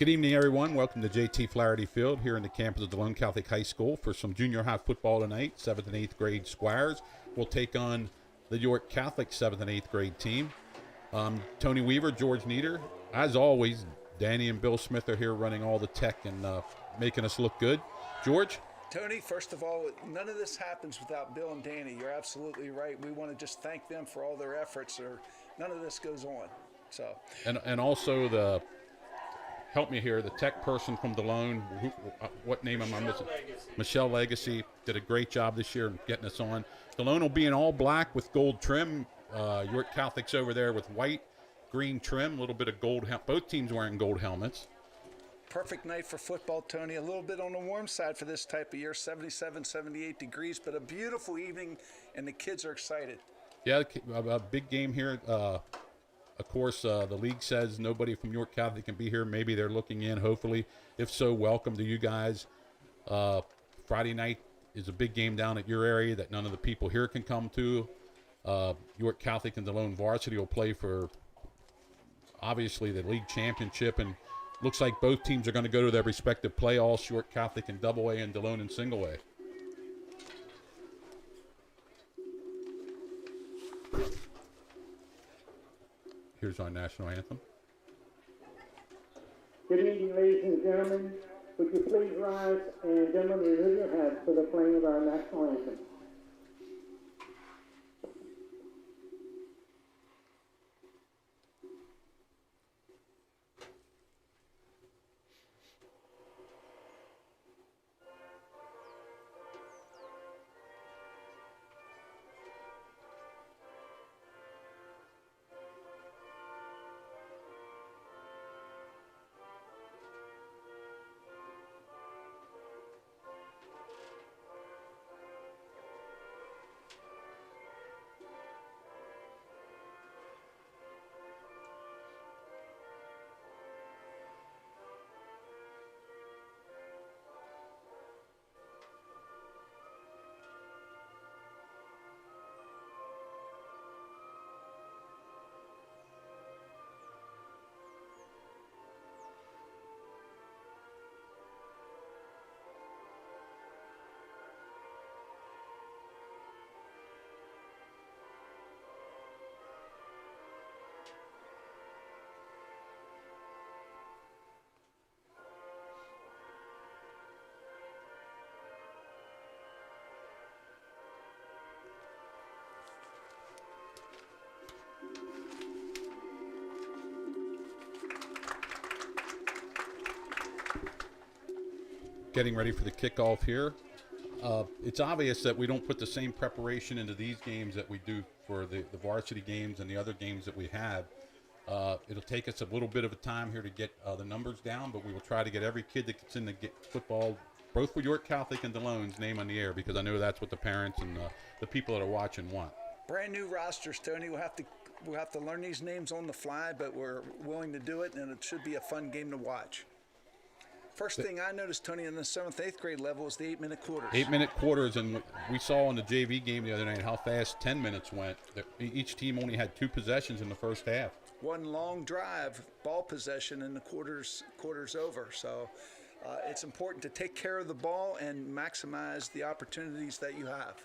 Good evening, everyone. Welcome to JT Flaherty Field here in the campus of Delone Catholic High School for some junior high football tonight. 7th and 8th grade Squires will take on the York Catholic 7th and 8th grade team. Tony Weaver, George Nieder. As always, Danny and Bill Smith are here running all the tech and making us look good. George? Tony, first of all, none of this happens without Bill and Danny. You're absolutely right. We want to just thank them for all their efforts, or none of this goes on. So. And also the... Help me here, the tech person from Delone, what name am I missing? Michelle Legacy did a great job this year in getting us on. Delone will be in all black with gold trim. York Catholic's over there with white, green trim, a little bit of gold. Both teams wearing gold helmets. Perfect night for football, Tony. A little bit on the warm side for this type of year, 77, 78 degrees, but a beautiful evening, and the kids are excited. Yeah, a big game here. Of course, the league says nobody from York Catholic can be here. Maybe they're looking in, hopefully. If so, welcome to you guys. Friday night is a big game down at your area that none of the people here can come to. York Catholic and Delone varsity will play for, obviously, the league championship. And looks like both teams are going to go to their respective playoffs, York Catholic in Double A and Delone in Single A. Here's our national anthem. Good evening, ladies and gentlemen. Would you please rise and gentlemen, remove your hats for the playing of our national anthem. Getting ready for the kickoff here. It's obvious that we don't put the same preparation into these games that we do for the varsity games and the other games that we have. It'll take us a little bit of a time here to get the numbers down, but we will try to get every kid that gets in the football, both for York Catholic and Delone's, name on the air, because I know that's what the parents and the people that are watching want. Brand new rosters, Tony. We'll have to learn these names on the fly, but we're willing to do it, and it should be a fun game to watch. First thing I noticed, Tony, in the 7th, 8th grade level is the 8-minute quarters. 8-minute quarters, and we saw in the JV game the other night how fast 10 minutes went. Each team only had 2 possessions in the first half. One long drive, ball possession, and the quarters over. So it's important to take care of the ball and maximize the opportunities that you have.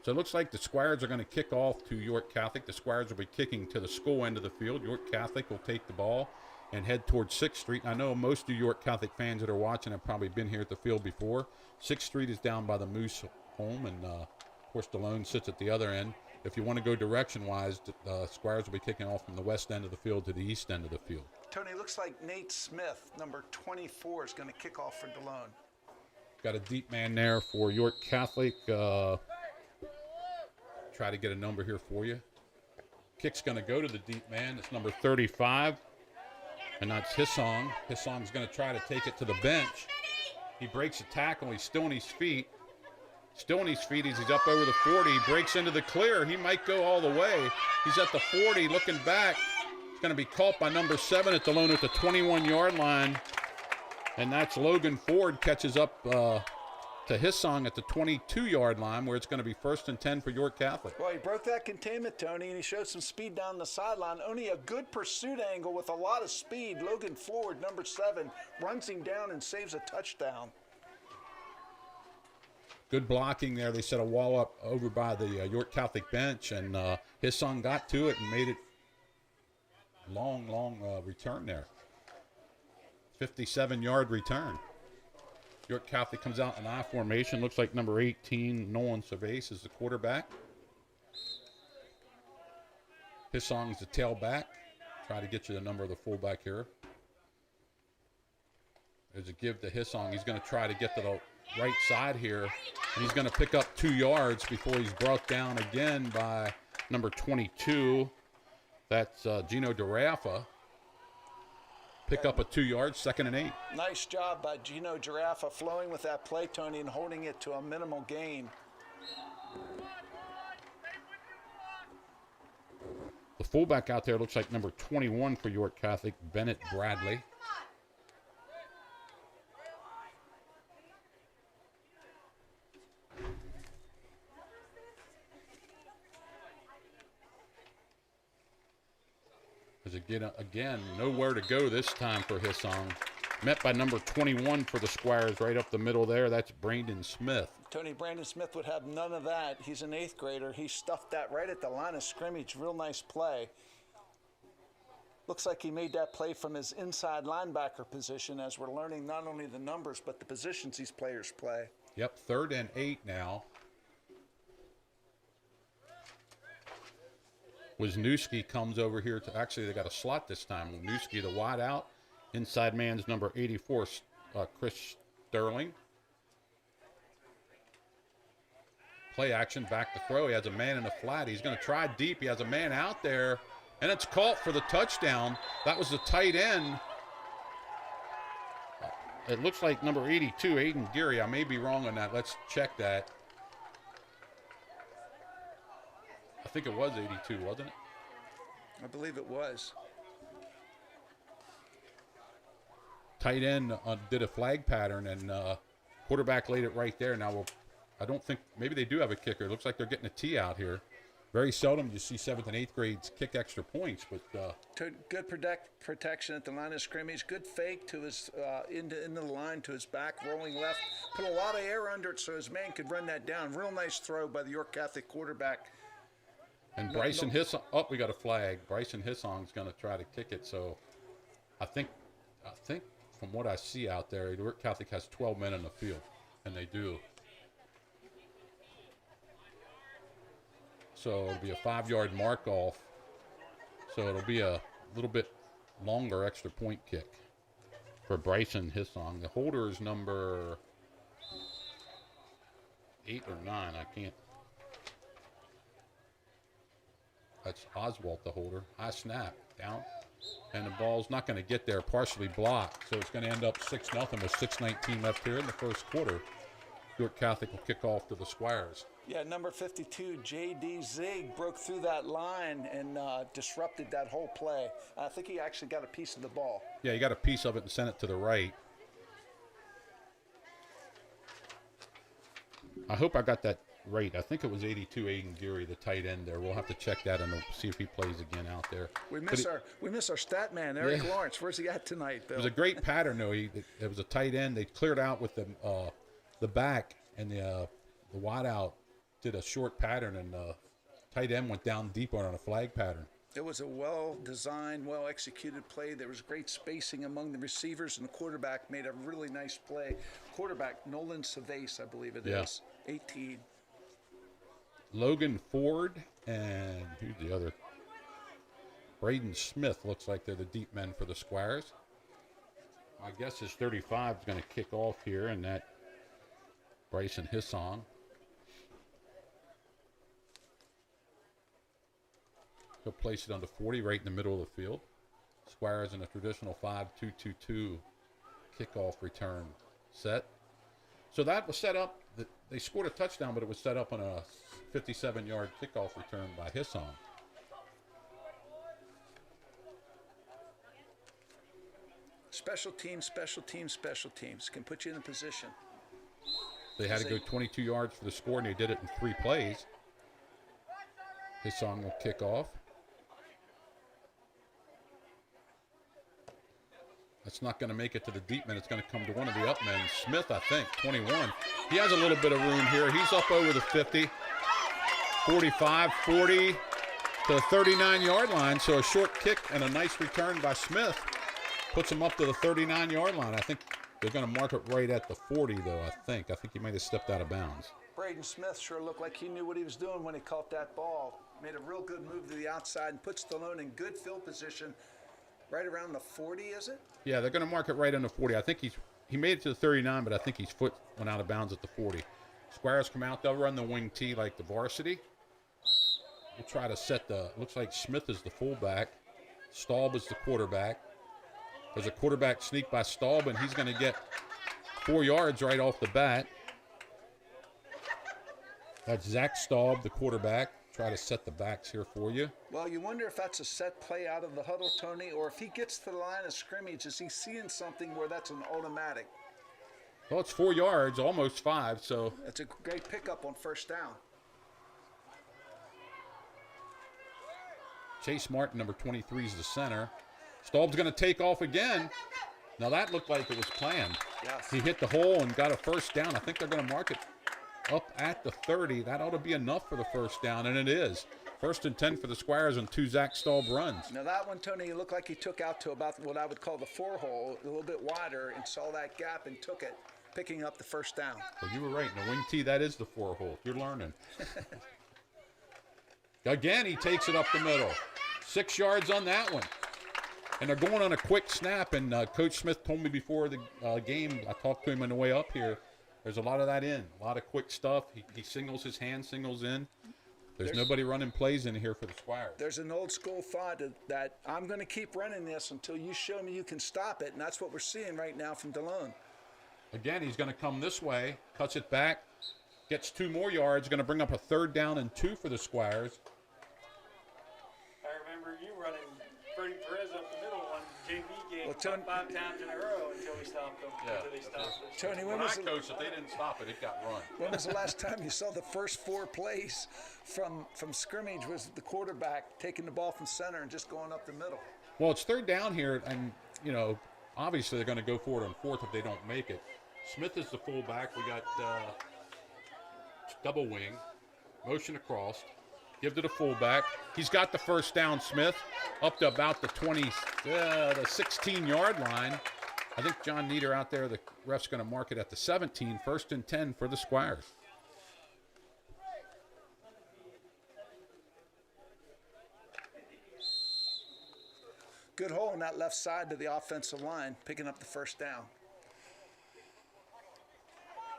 So it looks like the Squires are going to kick off to York Catholic. The Squires will be kicking to the school end of the field. York Catholic will take the ball and head towards 6th Street. I know most of you York Catholic fans that are watching have probably been here at the field before. 6th Street is down by the Moose home, and of course Delone sits at the other end. If you want to go direction-wise, the Squires will be kicking off from the west end of the field to the east end of the field. Tony, looks like Nate Smith, number 24, is going to kick off for Delone. Got a deep man there for York Catholic. Try to get a number here for you. Kick's going to go to the deep man. It's number 35. And that's Hissong. Hissong's going to try to take it to the bench. He breaks a tackle. He's still on his feet. Still on his feet. He's up over the 40. He breaks into the clear. He might go all the way. He's at the 40, looking back. He's going to be caught by number 7 at Delone at the 21-yard line. And that's Logan Ford catches up to Hissong at the 22-yard line, where it's going to be 1st and 10 for York Catholic. Well, he broke that containment, Tony, and he showed some speed down the sideline. Only a good pursuit angle with a lot of speed. Logan Ford, number 7, runs him down and saves a touchdown. Good blocking there. They set a wall up over by the York Catholic bench, and Hissong got to it and made it long return there. 57-yard return. York Catholic comes out in I formation. Looks like number 18, Nolan Cervase, is the quarterback. Hissong's the tailback. Try to get you the number of the fullback here. There's a give to Hissong. He's going to try to get to the right side here, and he's going to pick up 2 yards before he's brought down again by number 22. That's Gino DeRaffa. Pick up a 2 yards, 2nd and 8. Nice job by Gino Giraffa flowing with that play, Tony, and holding it to a minimal gain. The fullback out there looks like number 21 for York Catholic, Bennett Bradley. Again, nowhere to go this time for Hissong. Met by number 21 for the Squires right up the middle there. That's Brandon Smith. Tony, Brandon Smith would have none of that. He's an 8th grader. He stuffed that right at the line of scrimmage. Real nice play. Looks like he made that play from his inside linebacker position, as we're learning not only the numbers but the positions these players play. Yep, 3rd and 8 now. Wisniewski comes over here to, actually they got a slot this time. Wisniewski, the wide out. Inside man's number 84, Chris Sterling. Play action, back to throw. He has a man in the flat. He's going to try deep. He has a man out there, and it's caught for the touchdown. That was the tight end. It looks like number 82, Aiden Geary. I may be wrong on that. Let's check that. I think it was 82, wasn't it? I believe it was. Tight end did a flag pattern, and quarterback laid it right there. Now, I don't think, maybe they do have a kicker. It looks like they're getting a tee out here. Very seldom you see 7th and 8th grades kick extra points, but good protection at the line of scrimmage. Good fake to his into the line to his back, rolling left. Put a lot of air under it so his man could run that down. Real nice throw by the York Catholic quarterback. And Bryson Hissong, we got a flag. Bryson Hissong's going to try to kick it. So I think from what I see out there, York Catholic has 12 men in the field, and they do. So it'll be a 5-yard mark off. So it'll be a little bit longer extra point kick for Bryson Hissong. The holder is number 8 or 9. I can't. That's Oswald, the holder. High snap, down. And the ball's not going to get there, partially blocked. So it's going to end up 6-0 with 6:19 left here in the first quarter. York Catholic will kick off to the Squires. Yeah, number 52, J.D. Zig, broke through that line and disrupted that whole play. I think he actually got a piece of the ball. Yeah, he got a piece of it and sent it to the right. I hope I got that right. I think it was 82, Aiden Geary, the tight end there. We'll have to check that and see if he plays again out there. We miss our stat man, Eric Lawrence. Where's he at tonight, Bill? It was a great pattern, though. It was a tight end. They cleared out with the back, and the wide out did a short pattern, and tight end went down deep on a flag pattern. It was a well-designed, well-executed play. There was great spacing among the receivers, and the quarterback made a really nice play. Quarterback, Nolan Cervase, I believe it is, 18. Logan Ford and who's the other? Braden Smith looks like they're the deep men for the Squires. My guess is 35 is going to kick off here, and that Bryson Hissong. He'll place it on the 40 right in the middle of the field. Squires in a traditional 5-2-2-2 kickoff return set. So that was set up. They scored a touchdown, but it was set up on a 57-yard kickoff return by Hissong. Special teams can put you in a position. They had to go 22 yards for the score, and they did it in 3 plays. His song will kick off. That's not going to make it to the deep men. It's going to come to one of the up men. Smith, I think, 21. He has a little bit of room here. He's up over the 50, 45, 40 to the 39-yard line. So a short kick and a nice return by Smith puts him up to the 39-yard line. I think they're going to mark it right at the 40, though, I think. I think he might have stepped out of bounds. Braden Smith sure looked like he knew what he was doing when he caught that ball. Made a real good move to the outside and puts Delone in good field position right around the 40, is it? Yeah, they're going to mark it right on the 40. I think he made it to the 39, but I think his foot went out of bounds at the 40. Squires come out. They'll run the wing T like the varsity. We'll try to set looks like Smith is the fullback. Staub is the quarterback. There's a quarterback sneak by Staub, and he's going to get 4 yards right off the bat. That's Zach Staub, the quarterback. Try to set the backs here for you. Well, you wonder if that's a set play out of the huddle, Tony, or if he gets to the line of scrimmage, is he seeing something where that's an automatic? Well, it's 4 yards, almost 5, so. That's a great pickup on first down. Chase Martin, number 23, is the center. Staub's going to take off again. Now that looked like it was planned. Yes. He hit the hole and got a first down. I think they're going to mark it up at the 30. That ought to be enough for the first down, and it is. 1st and 10 for the Squires on 2 Zach Staub runs. Now that one, Tony, looked like he took out to about what I would call the 4 hole, a little bit wider, and saw that gap and took it, picking up the first down. Well, you were right. In the wing T, that is the 4 hole. You're learning. Again, he takes it up the middle. 6 yards on that one. And they're going on a quick snap, and Coach Smith told me before the game, I talked to him on the way up here, there's a lot of that in, a lot of quick stuff. He singles his hand, singles in. There's nobody running plays in here for the Squires. There's an old school thought that I'm going to keep running this until you show me you can stop it, and that's what we're seeing right now from Delone. Again, he's going to come this way, cuts it back, gets 2 more yards, going to bring up a 3rd down and 2 for the Squires. I remember you running Freddie Perez up the middle on JV game Well, Tony- 5 times in a row until we stopped them. Yeah. Until they stopped us. Tony, When I coached, if they didn't stop it, it got run. when was the last time you saw the first 4 plays from scrimmage was the quarterback taking the ball from center and just going up the middle? Well, it's 3rd down here, and, obviously they're going to go for it on 4th if they don't make it. Smith is the fullback. We got double wing, motion across, give to the fullback. He's got the first down, Smith, up to about the 16-yard line. I think John Nieder out there, the ref's going to mark it at the 17, 1st and 10 for the Squires. Good hole on that left side to the offensive line, picking up the first down.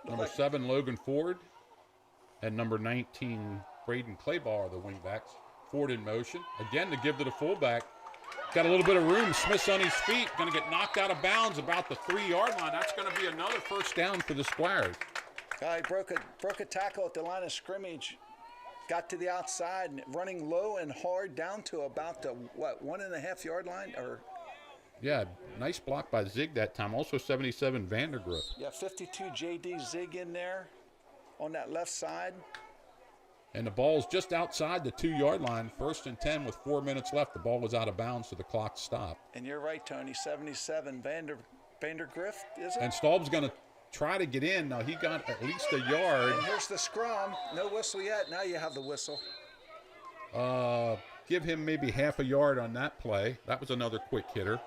Number 7, Logan Ford, and number 19, Braden Claybaugh are the wingbacks. Ford in motion. Again, to give to the fullback. Got a little bit of room. Smith's on his feet. Going to get knocked out of bounds about the 3-yard line. That's going to be another first down for the Squires. He broke a tackle at the line of scrimmage, got to the outside, and running low and hard down to about the, 1.5-yard line? Yeah, nice block by Zig that time. Also 77 Vandergriff. Yeah, 52 J.D. Zig in there on that left side. And the ball's just outside the 2-yard line. 1st and 10 with 4 minutes left. The ball was out of bounds, so the clock stopped. And you're right, Tony, 77 Vandergriff, is it? And Staub's going to try to get in. Now, he got at least a yard. And here's the scrum. No whistle yet. Now you have the whistle. Give him maybe half a yard on that play. That was another quick hitter.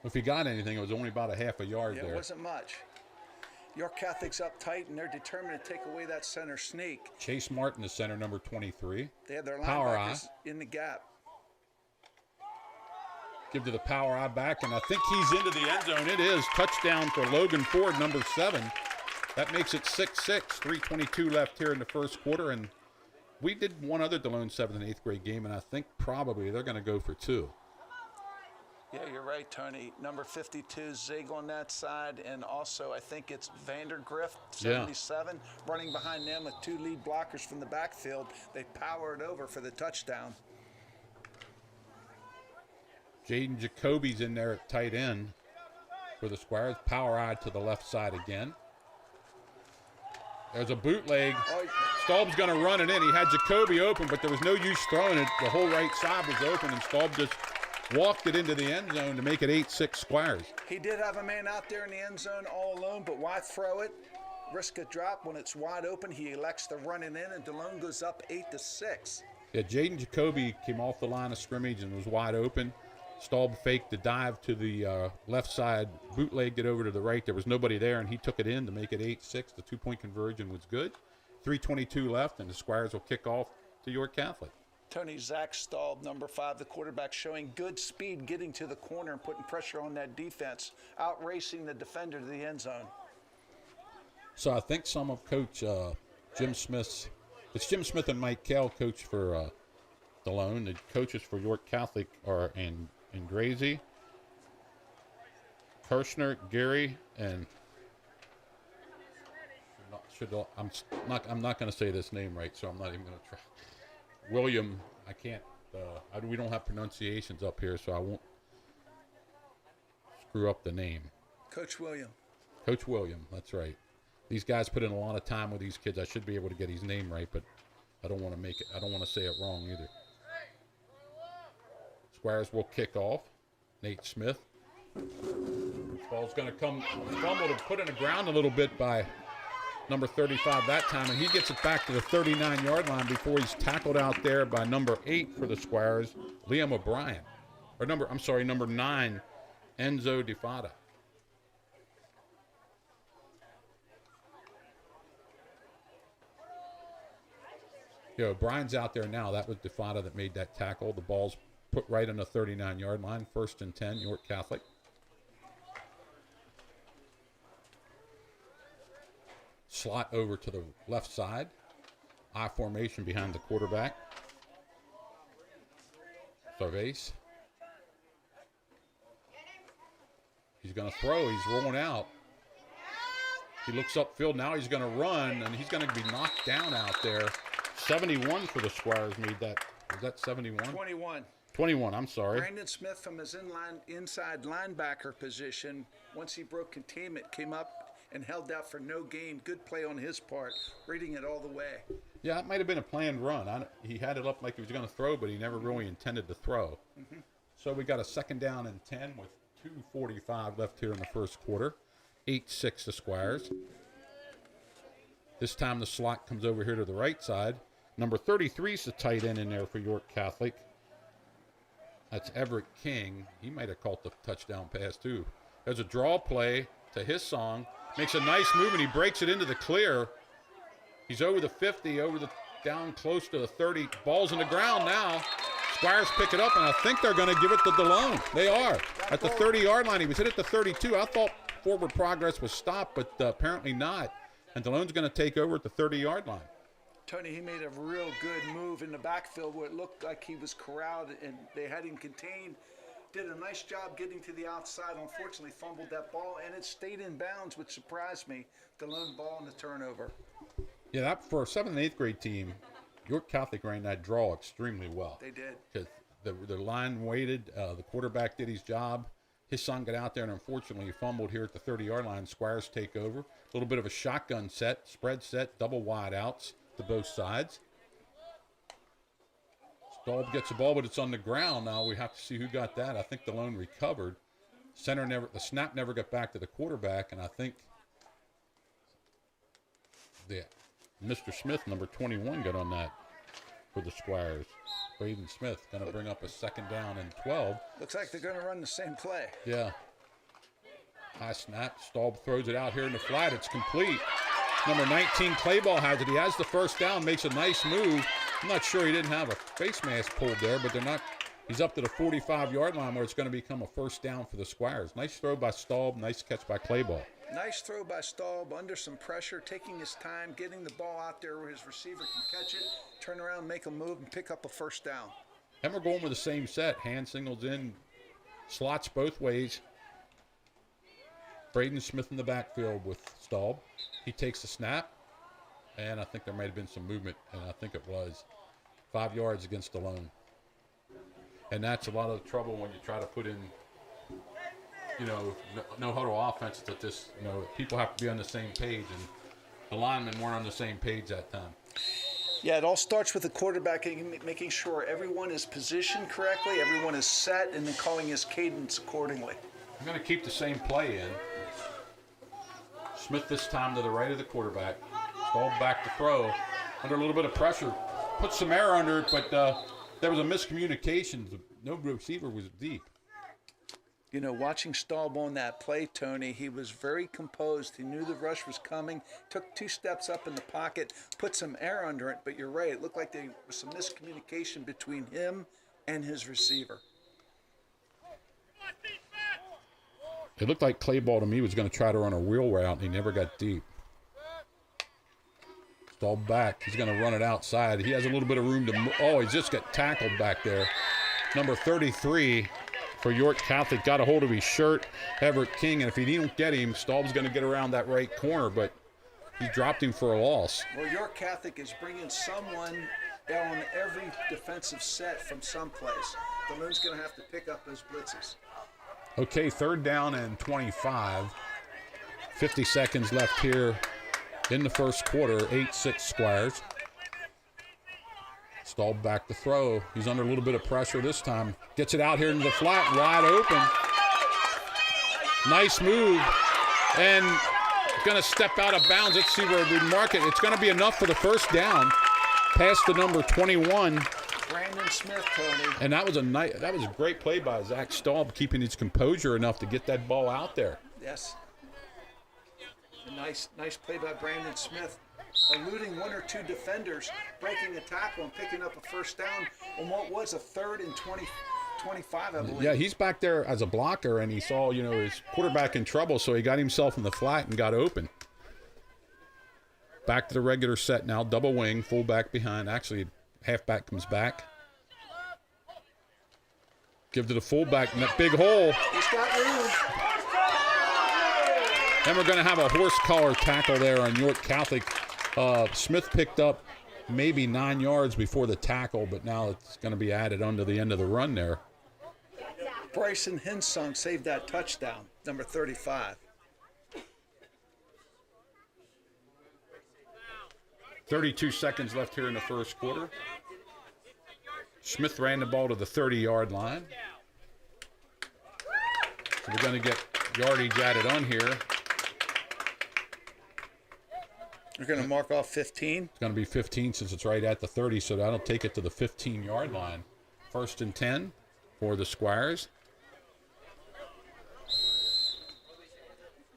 If he got anything, it was only about a half a yard Yeah, there. it wasn't much. York Catholic's up tight, and they're determined to take away that center sneak. Chase Martin, the center, number 23. They have their Power linebackers in the gap. Give to the power eye back, and I think he's into the end zone. It is. Touchdown for Logan Ford, number 7. That makes it 6-6. 3:22 left here in the first quarter, and we did one other Delone 7th and 8th grade game, and I think probably they're going to go for 2. Yeah, you're right, Tony. Number 52, Zig on that side, and also I think it's Vandergriff, 77, running behind them with 2 lead blockers from the backfield. They power it over for the touchdown. Jaden Jacoby's in there at tight end for the Squires. Power eye to the left side again. There's a bootleg. Staub's going to run it in. He had Jacoby open, but there was no use throwing it. The whole right side was open, and Staub just walked it into the end zone to make it 8-6 Squires. He did have a man out there in the end zone all alone, but why throw it? Risk a drop when it's wide open. He elects to run it in, and Delone goes up 8-6. Yeah, Jaden Jacoby came off the line of scrimmage and was wide open. Staub faked the dive to the left side, bootlegged it over to the right. There was nobody there, and he took it in to make it 8-6. The two-point conversion was good. 3:22 left, and the Squires will kick off to York Catholic. Tony, Zach Staub, number 5, the quarterback, showing good speed getting to the corner and putting pressure on that defense, outracing the defender to the end zone. So I think some of Coach Jim Smith's, it's Jim Smith and Mike Kell, coach for Delone. The coaches for York Catholic are in Gracie, Kirshner, Gary, and I'm not going to say this name right, so I'm not even going to try. William, I can't. We don't have pronunciations up here, so I won't screw up the name. Coach William. Coach William, that's right. These guys put in a lot of time with these kids. I should be able to get his name right, but I don't want to make it. I don't want to say it wrong either. Squires will kick off. Nate Smith. Ball's going to come fumbled and put in the ground a little bit by number 35 that time, and he gets it back to the 39-yard line before he's tackled out there by number 8 for the Squires, Liam O'Brien. Or number 9, Enzo DeFada. Yeah, O'Brien's out there now. That was DeFada that made that tackle. The ball's put right on the 39-yard line. 1st and 10, York Catholic. Slot over to the left side. I formation behind the quarterback. Sarvace. He's going to throw. He's rolling out. He looks upfield. Now he's going to run, and he's going to be knocked down out there. 71 for the Squires made that. Was that 71? 21. 21, I'm sorry. Brandon Smith from his inside linebacker position, once he broke containment, came up and held out for no gain. Good play on his part, reading it all the way. Yeah, it might have been a planned run. He had it up like he was going to throw, but he never really intended to throw. Mm-hmm. So we got a 2nd down and 10 with 2:45 left here in the first quarter. 8-6 the Squires. This time the slot comes over here to the right side. Number 33 is the tight end in there for York Catholic. That's Everett King. He might have caught the touchdown pass too. There's a draw play to his song. Makes a nice move, and he breaks it into the clear. He's over the 50, down close to the 30. Ball's in the ground now. Squires pick it up, and I think they're going to give it to Delone. They are. At the 30-yard line. He was hit at the 32. I thought forward progress was stopped, but apparently not. And Delone's going to take over at the 30-yard line. Tony, he made a real good move in the backfield where it looked like he was corralled and they had him contained. Did a nice job getting to the outside. Unfortunately, fumbled that ball, and it stayed in bounds, which surprised me. Delone ball and the turnover. Yeah, that for a 7th and 8th grade team, York Catholic ran that draw extremely well. They did. Because the line waited. The quarterback did his job. His son got out there, and unfortunately, he fumbled here at the 30-yard line. Squires take over. A little bit of a shotgun set, spread set, double wide outs to both sides. Staub gets the ball, but it's on the ground. Now we have to see who got that. I think Delone recovered. The snap never got back to the quarterback, and I think Mr. Smith, number 21, got on that for the Squires. Braden Smith going to bring up a 2nd down and 12. Looks like they're going to run the same play. Yeah. High snap. Staub throws it out here in the flat. It's complete. Number 19, Clayball has it. He has the 1st down, makes a nice move. I'm not sure he didn't have a face mask pulled there, but they're not. He's up to the 45-yard line where it's going to become a 1st down for the Squires. Nice throw by Staub. Nice catch by Clayball. Nice throw by Staub under some pressure, taking his time, getting the ball out there where his receiver can catch it, turn around, make a move, and pick up a 1st down. And we're going with the same set. Hand signals in, slots both ways. Braden Smith in the backfield with Staub. He takes the snap, and I think there might have been some movement, and I think it was 5 yards against Delone. And that's a lot of trouble when you try to put in, no huddle offenses that this, people have to be on the same page, and the linemen weren't on the same page that time. Yeah, it all starts with the quarterback making sure everyone is positioned correctly, everyone is set, and then calling his cadence accordingly. I'm going to keep the same play in. Smith this time to the right of the quarterback. Stalled back to throw. Under a little bit of pressure. Put some air under it, but there was a miscommunication. No receiver was deep. Watching Staub on that play, Tony, he was very composed. He knew the rush was coming, took 2 steps up in the pocket, put some air under it, but you're right. It looked like there was some miscommunication between him and his receiver. It looked like Clayball to me was going to try to run a wheel route, and he never got deep. Stalled back. He's going to run it outside. He has a little bit of room to oh, he just got tackled back there. Number 33 for York Catholic got a hold of his shirt, Everett King, and if he didn't get him, Staub's going to get around that right corner, but he dropped him for a loss. Well, York Catholic is bringing someone on every defensive set from someplace. Dalone's going to have to pick up those blitzes. Okay, 3rd down and 25. 50 seconds left here in the first quarter. 8-6 Squires. Stalled back to throw. He's under a little bit of pressure this time. Gets it out here into the flat, wide open. Nice move. And going to step out of bounds. Let's see where we mark it. It's going to be enough for the first down. Past the number 21. Brandon Smith, Tony. And that was a great play by Zach Staub, keeping his composure enough to get that ball out there. Yes. A nice play by Brandon Smith, eluding 1 or 2 defenders, breaking a tackle and picking up a first down on what was a 3rd and 25, I believe. Yeah, he's back there as a blocker, and he saw, his quarterback in trouble, so he got himself in the flat and got open. Back to the regular set now, double wing, fullback behind. Actually, halfback comes back. Give to the fullback in that big hole. He's got room. And we're going to have a horse collar tackle there on York Catholic. Smith picked up maybe 9 yards before the tackle, but now it's going to be added onto the end of the run there. Bryson Hinsong saved that touchdown, number 35. 32 seconds left here in the first quarter. Smith ran the ball to the 30-yard line. So we're going to get yardage added on here. We're going to mark off 15. It's going to be 15 since it's right at the 30, so that'll take it to the 15-yard line. 1st and 10 for the Squires.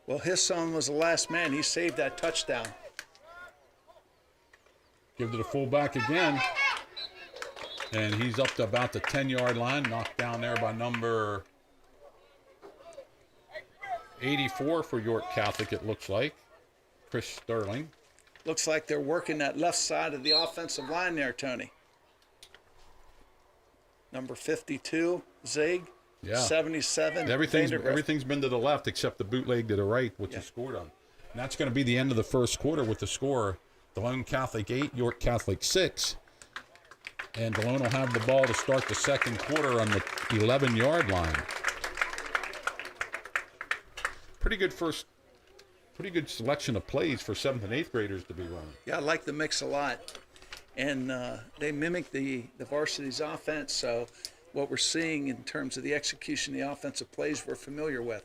Well, his son was the last man. He saved that touchdown. Give to the fullback again. And he's up to about the 10-yard line, knocked down there by number 84 for York Catholic, it looks like. Chris Sterling. Looks like they're working that left side of the offensive line there, Tony. Number 52, Zig. Yeah. 77. Everything's been to the left except the bootleg to the right, which he scored on. And that's going to be the end of the first quarter with the score. Delone Catholic 8, York Catholic 6. And Delone will have the ball to start the second quarter on the 11-yard line. Pretty good selection of plays for 7th and 8th graders to be running. Yeah, I like the mix a lot. And they mimic the varsity's offense, so what we're seeing in terms of the execution of the offensive plays we're familiar with.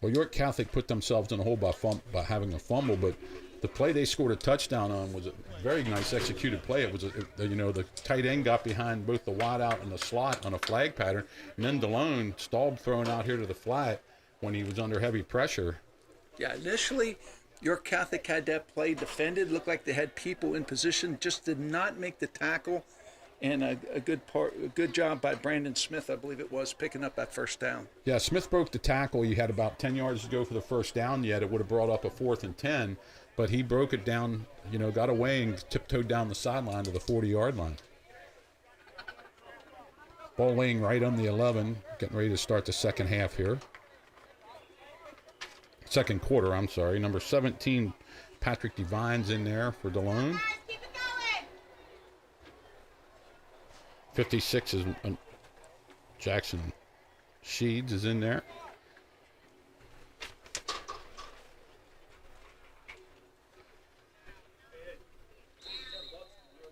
Well, York Catholic put themselves in a hole by having a fumble, but the play they scored a touchdown on was a very nice executed play. It was, the tight end got behind both the wide out and the slot on a flag pattern, and then Delone Staub thrown out here to the flat when he was under heavy pressure. Yeah, initially, York Catholic had that play defended. Looked like they had people in position, just did not make the tackle. And a good job by Brandon Smith, I believe it was, picking up that first down. Yeah, Smith broke the tackle. You had about 10 yards to go for the first down yet. It would have brought up a 4th and 10, but he broke it down, got away and tiptoed down the sideline to the 40-yard line. Ball laying right on the 11, getting ready to start the second half here. Second quarter, I'm sorry. Number 17, Patrick Devine's in there for Delone. 56 is Jackson Sheeds is in there.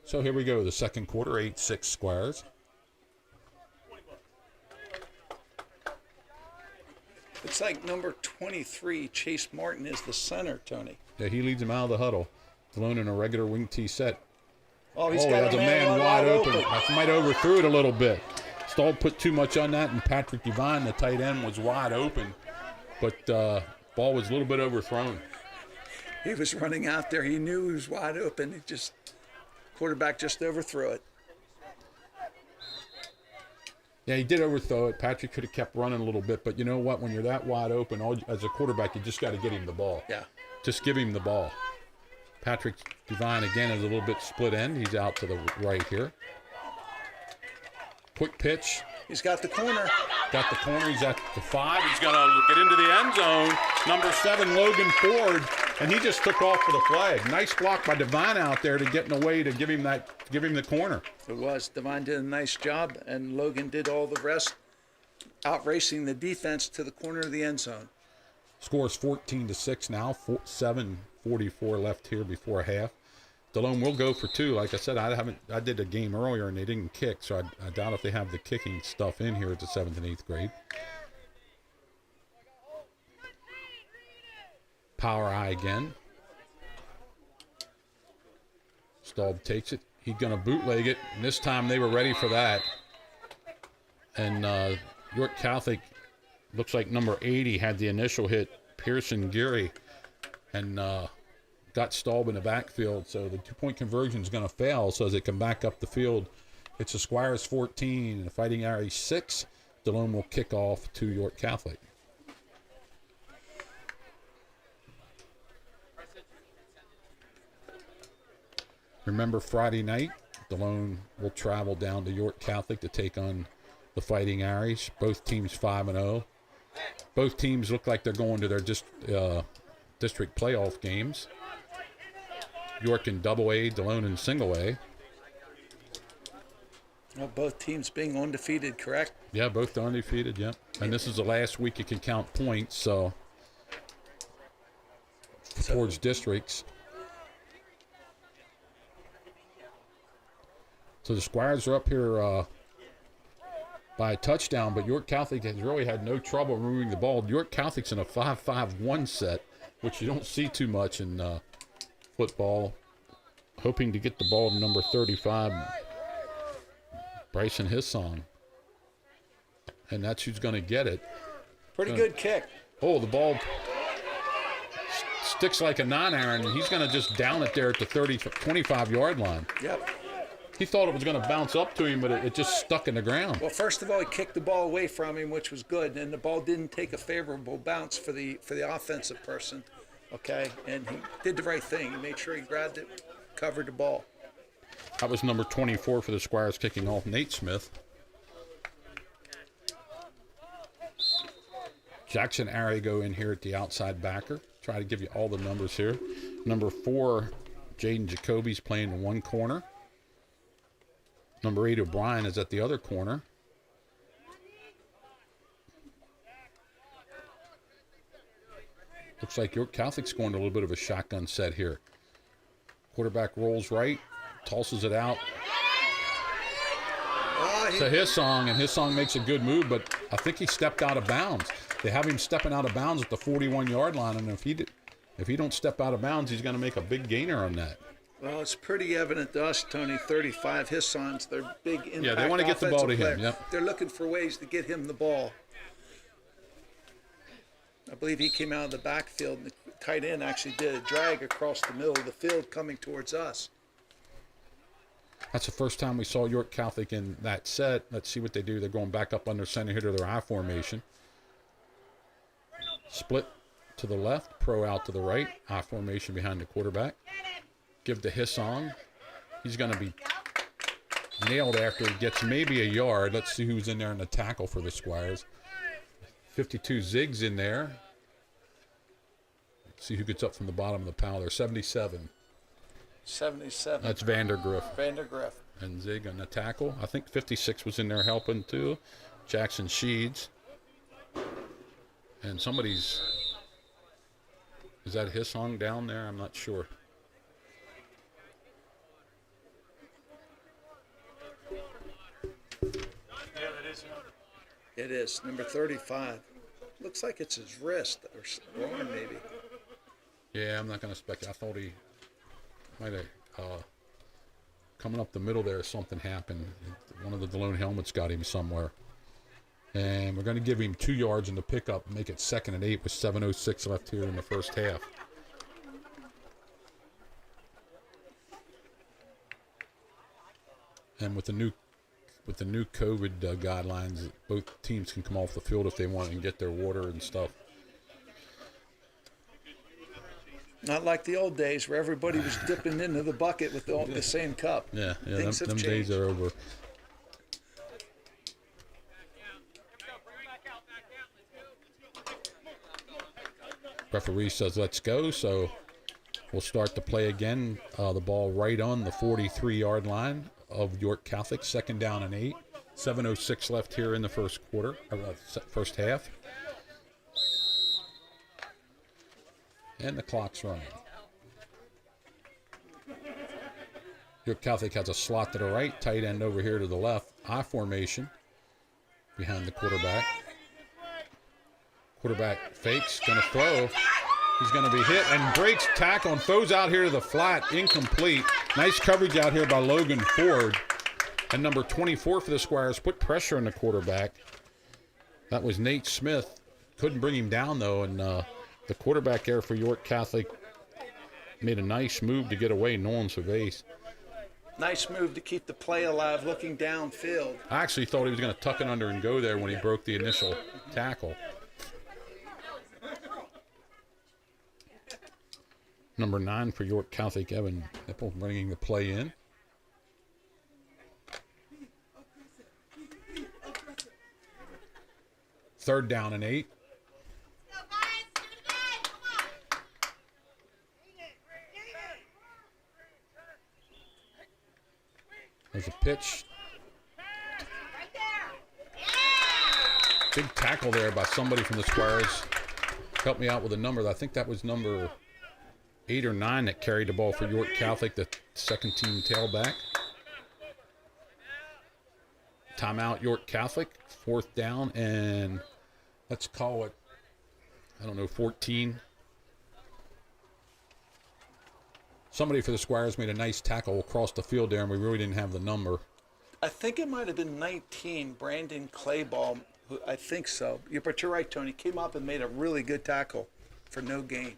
So here we go, the second quarter, 8-6 Squires. It's like number 23, Chase Martin, is the center, Tony. Yeah, he leads him out of the huddle. Delone in a regular wing tee set. Oh, he's Oh, got yeah, the man wide open. I might overthrew it a little bit. Stahl put too much on that, and Patrick Devine, the tight end, was wide open. But ball was a little bit overthrown. He was running out there. He knew he was wide open. Quarterback just overthrew it. Yeah, he did overthrow it. Patrick could have kept running a little bit, but you know what? When you're that wide open, as a quarterback, you just got to get him the ball. Yeah. Just give him the ball. Patrick Devine, again, is a little bit split end. He's out to the right here. Quick pitch. He's got the corner. Got the corner. He's at the 5. He's going to get into the end zone. Number 7, Logan Ford, and he just took off for the flag. Nice block by Devine out there to get in the way to give him the corner. It was. Devine did a nice job, and Logan did all the rest, outracing the defense to the corner of the end zone. Scores 14-6 now. 7:44 left here before half. Delone will go for 2. Like I said, I did a game earlier and they didn't kick, so I doubt if they have the kicking stuff in here at the 7th and 8th grade. Power eye again. Stahl takes it. He's going to bootleg it, and this time they were ready for that. And York Catholic, looks like number 80 had the initial hit, Pearson Geary, and got Staub in the backfield, so the 2-point conversion is going to fail. So as they come back up the field, it's the Squires 14 and the Fighting Irish 6. Delone will kick off to York Catholic. Remember Friday night, Delone will travel down to York Catholic to take on the Fighting Irish. Both teams 5-0. Both teams look like they're going to their district playoff games. York in Double-A, Delone in Single-A. Well, both teams being undefeated, correct? Yeah, both undefeated, yeah. And this is the last week you can count points, so towards districts. So the Squires are up here by a touchdown, but York Catholic has really had no trouble moving the ball. York Catholic's in a 5-5-1 set, which you don't see too much in football. Hoping to get the ball to number 35, Bryson Hissong. And that's who's going to get it. Pretty good kick. Oh, the ball sticks like a non-iron, and he's going to just down it there at the 25-yard line. Yep. He thought it was going to bounce up to him, but it just stuck in the ground. Well, first of all, he kicked the ball away from him, which was good, and the ball didn't take a favorable bounce for the offensive person. Okay, and he did the right thing. He made sure he grabbed it, covered the ball. That was number 24 for the Squires kicking off, Nate Smith. Jackson Arrigo in here at the outside backer. Try to give you all the numbers here. Number 4, Jaden Jacoby's playing in one corner. Number 8, O'Brien, is at the other corner. Looks like York Catholic's going to a little bit of a shotgun set here. Quarterback rolls right, tosses it out to Hissong, and Hissong makes a good move, but I think he stepped out of bounds. They have him stepping out of bounds at the 41-yard line, and if he don't step out of bounds, he's going to make a big gainer on that. Well, it's pretty evident to us, Tony, 35, Hissong's their big impact. Yeah, they want to get the ball to him. Yep. They're looking for ways to get him the ball. I believe he came out of the backfield, and the tight end actually did a drag across the middle of the field coming towards us. That's the first time we saw York Catholic in that set. Let's see what they do. They're going back up under center here to their I formation. Split to the left, pro out to the right, I formation behind the quarterback. Give to Hissong. He's going to be nailed after he gets maybe a yard. Let's see who's in there in the tackle for the Squires. 52 Ziggs in there. Let's see who gets up from the bottom of the pile there. 77. 77. That's Vandergriff. Vandergriff. And Zig on the tackle. I think 56 was in there helping too. Jackson Sheeds. And somebody's, is that his song down there? I'm not sure. Yeah, that is him. It is number 35. Looks like it's his wrist or arm, maybe. Yeah, I'm not going to speculate. I thought he might have, coming up the middle there, something happened. One of the Delone helmets got him somewhere. And we're going to give him 2 yards in the pickup, make it 2nd and 8 with 7:06 left here in the first half. And with the new COVID guidelines, both teams can come off the field if they want and get their water and stuff. Not like the old days where everybody was dipping into the bucket with the same cup. Yeah, Things have them changed. days are over. Referee says let's go, so we'll start the play again. The ball right on the 43-yard line of York Catholic, 2nd down and 8. 7:06 left here in the first half. And the clock's running. York Catholic has a slot to the right, tight end over here to the left. I formation behind the quarterback. Quarterback fakes, going to throw. He's going to be hit and breaks tackle and throws out here to the flat, incomplete. Nice coverage out here by Logan Ford. And number 24 for the Squires put pressure on the quarterback. That was Nate Smith. Couldn't bring him down, though, and the quarterback there for York Catholic made a nice move to get away. Nolan Cervase. Nice move to keep the play alive, looking downfield. I actually thought he was going to tuck it under and go there when he broke the initial tackle. Number 9 for York Catholic, Evan Nipple, bringing the play in. Third down and 8. There's a pitch. Big tackle there by somebody from the Squires. Help me out with a number. I think that was number 8 or 9 that carried the ball for York Catholic, the second team tailback. Timeout, York Catholic. 4th down, and let's call it, 14. Somebody for the Squires made a nice tackle across the field there, and we really didn't have the number. I think it might have been 19, Brandon Clayball. I think so. But you're right, Tony. Came up and made a really good tackle for no gain.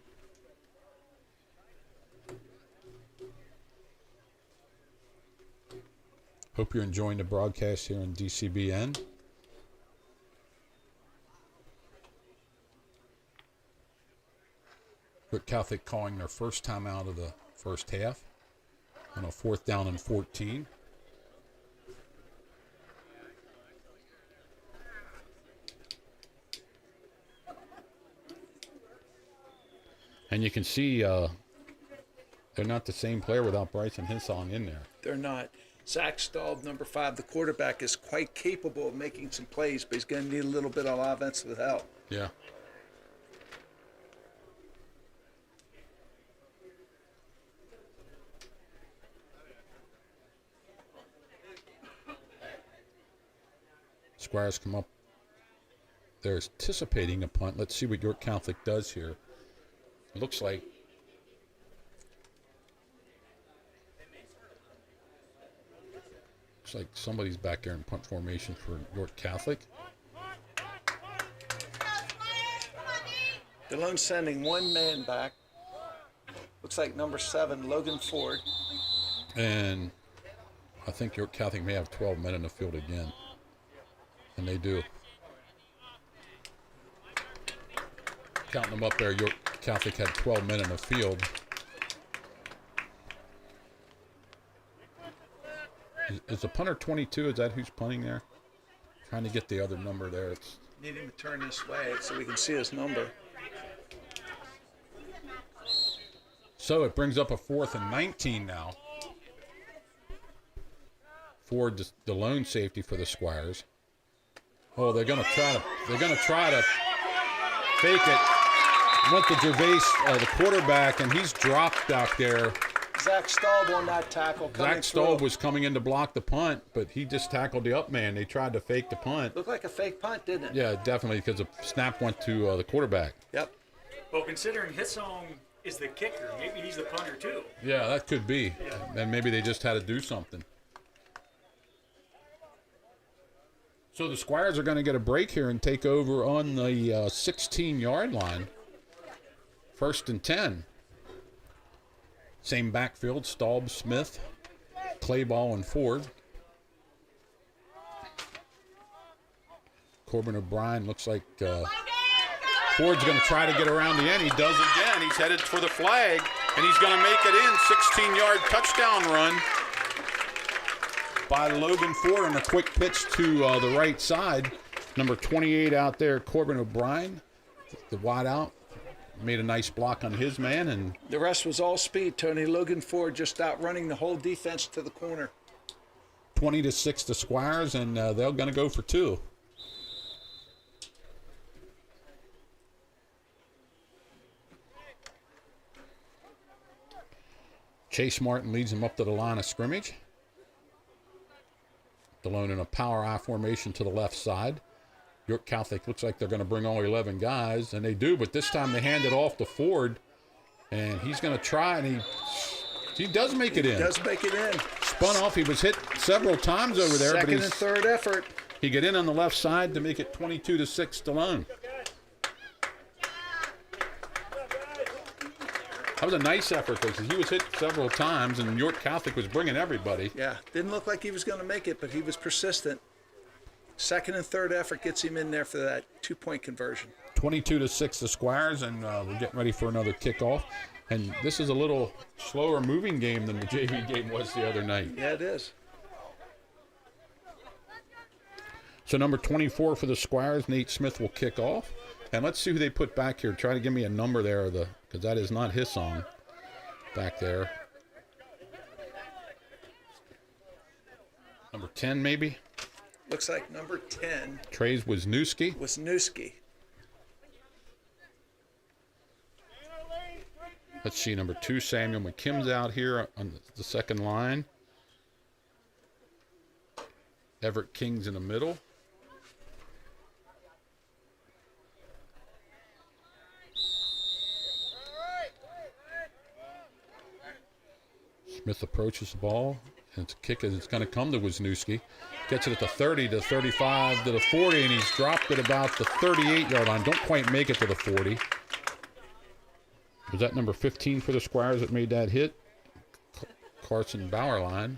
Hope you're enjoying the broadcast here on DCBN. York Catholic calling their first time out of the first half on a 4th down and 14. And you can see they're not the same player without Bryson Hinsong in there. They're not. Zach Staub, number 5, the quarterback, is quite capable of making some plays, but he's going to need a little bit of offensive help. Yeah. Squires come up. They're anticipating a punt. Let's see what York Catholic does here. It looks like somebody's back there in punt formation for York Catholic. Delone sending one man back. Looks like number 7, Logan Ford. And I think York Catholic may have 12 men in the field again. And they do. Counting them up there, York Catholic had 12 men in the field. Is the punter 22? Is that who's punting there? Trying to get the other number there. Need him to turn this way so we can see his number. So it brings up a 4th and 19 now. For the lone safety for the Squires. Oh, they're gonna try to fake it. Went to Gervais, the quarterback, and he's dropped back there. Zach Staub on that tackle. Zach Staub was coming in to block the punt, but he just tackled the up man. They tried to fake the punt. Looked like a fake punt, didn't it? Yeah, definitely, because the snap went to the quarterback. Yep. Well, considering his song is the kicker, maybe he's the punter too. Yeah, that could be. Yeah. And maybe they just had to do something. So the Squires are going to get a break here and take over on the 16-yard line. 1st and 10. Same backfield, Staub, Smith, Clayball, and Ford. Corbin O'Brien looks like Ford's going to try to get around the end. He does again. He's headed for the flag, and he's going to make it in. 16-yard touchdown run by Logan Ford on a quick pitch to the right side. Number 28 out there, Corbin O'Brien, the wide out. Made a nice block on his man, and The rest was all speed, Tony. Logan Ford just outrunning the whole defense to the corner. 20-6 to Squires, and they're going to go for 2. Chase Martin leads him up to the line of scrimmage. Delone in a power I formation to the left side. York Catholic looks like they're going to bring all 11 guys, and they do, but this time they hand it off to Ford, and he's going to try, and he does make it in. Does make it in. Spun off. He was hit several times over there, Second but and third effort. he got in on the left side to make it 22-6 Delone. That was a nice effort because he was hit several times, and York Catholic was bringing everybody. Yeah, didn't look like he was going to make it, but he was persistent. Second and third effort gets him in there for that 2-point conversion. 22-6 the Squires, and we're getting ready for another kickoff. And this is a little slower moving game than the JV game was the other night. Yeah, it is. So number 24 for the Squires, Nate Smith will kick off. And let's see who they put back here. Try to give me a number there, because that is not his song back there. Number 10 maybe? Looks like number 10 Trey's Wisniewski. was Newski. Let's see, number 2, Samuel McKim's out here on the second line. Everett King's in the middle. Smith approaches the ball, and it's a kick, and it's going to come to Wisniewski. Gets it at the 30, to 35, to the 40, and he's dropped it about the 38-yard line. Don't quite make it to the 40. Was that number 15 for the Squires that made that hit? Carson Bauerline.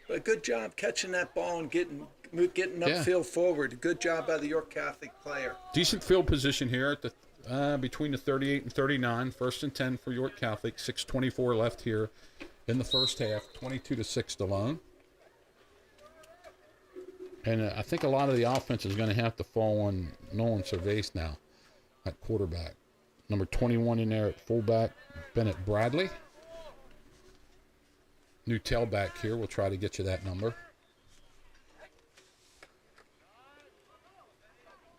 But a good job catching that ball and getting upfield forward. Good job by the York Catholic player. Decent field position here at the between the 38 and 39. 1st and 10 for York Catholic. 6:24 left here in the first half. 22-6 Delone. And I think a lot of the offense is going to have to fall on Nolan Cervais now at quarterback. Number 21 in there at fullback, Bennett Bradley. New tailback here. We'll try to get you that number.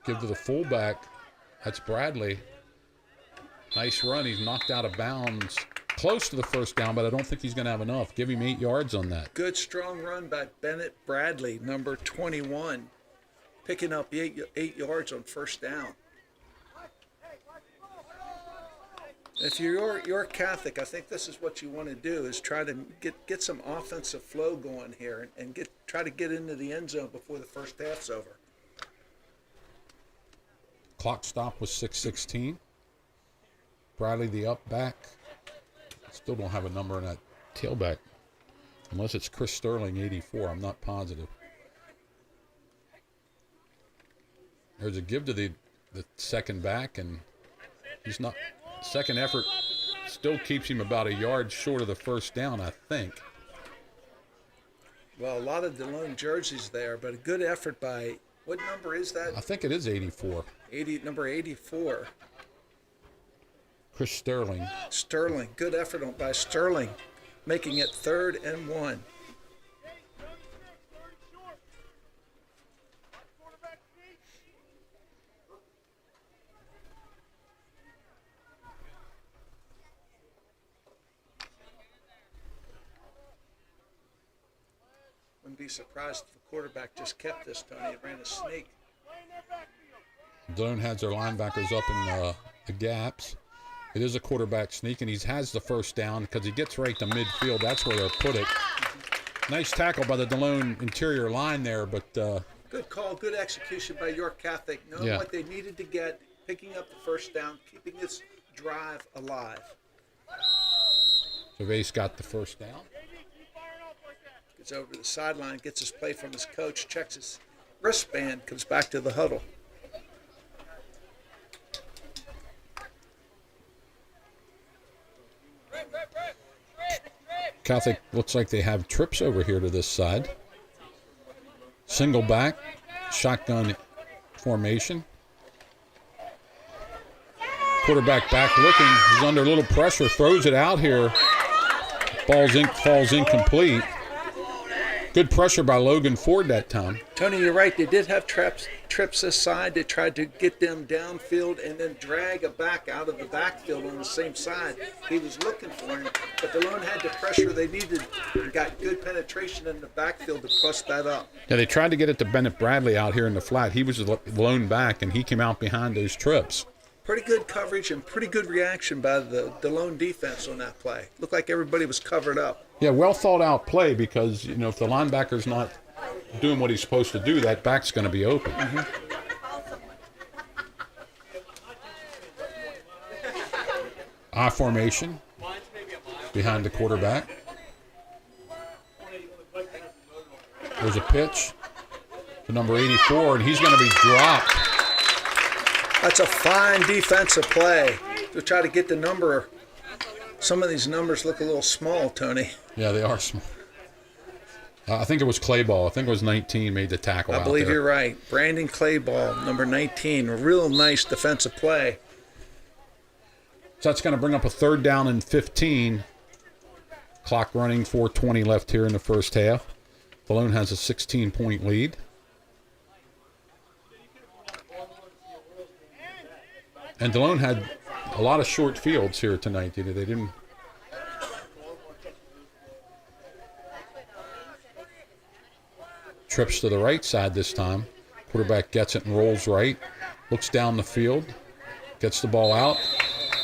Give to the fullback. That's Bradley. Nice run. He's knocked out of bounds. Close to the first down, but I don't think he's going to have enough. Give him 8 yards on that. Good, strong run by Bennett Bradley, number 21. Picking up 8 yards on first down. If you're York Catholic, I think this is what you want to do, is try to get some offensive flow going here and try to get into the end zone before the first half's over. Clock stop was 6:16. Bradley, the up back. Still don't have a number on that tailback. Unless it's Chris Sterling, 84. I'm not positive. There's a give to the second back, and he's not. Second effort still keeps him about a yard short of the first down, I think. Well, a lot of Delone jerseys there, but a good effort by, what number is that? I think it is 84. Number 84. Chris Sterling. Sterling, good effort by Sterling, making it 3rd and 1. Wouldn't be surprised if the quarterback just kept this, Tony. It ran a snake. Delone has their linebackers up in the gaps. It is a quarterback sneak, and he has the first down because he gets right to midfield. That's where they'll put it. Nice tackle by the Delone interior line there, but good call, good execution by York Catholic, knowing what they needed to get, picking up the first down, keeping this drive alive. Gervais got the first down. Gets over to the sideline, gets his play from his coach, checks his wristband, comes back to the huddle. Catholic looks like they have trips over here to this side. Single back, shotgun formation. Quarterback back looking. He's under a little pressure, throws it out here. Falls incomplete. Good pressure by Logan Ford that time. Tony, you're right. They did have trips this side. They tried to get them downfield and then drag a back out of the backfield on the same side. He was looking for him, but Delone had the pressure they needed and got good penetration in the backfield to bust that up. Yeah, they tried to get it to Bennett Bradley out here in the flat. He was blown back, and he came out behind those trips. Pretty good coverage and pretty good reaction by the Delone defense on that play. Looked like everybody was covered up. Yeah, well thought out play because, you know, if the linebacker's not doing what he's supposed to do, that back's going to be open. I formation behind the quarterback. There's a pitch to number 84, and he's going to be dropped. That's a fine defensive play to try to get the number. Some of these numbers look a little small, Tony. Yeah, they are small. I think it was Clayball. I think it was 19 made the tackle out there. I believe you're right. Brandon Clayball, number 19. A real nice defensive play. So that's going to bring up a 3rd down and 15. Clock running, 4:20 left here in the first half. Delone has a 16-point lead. And Delone had a lot of short fields here tonight. They didn't. Trips to the right side this time. Quarterback gets it and rolls right. Looks down the field. Gets the ball out.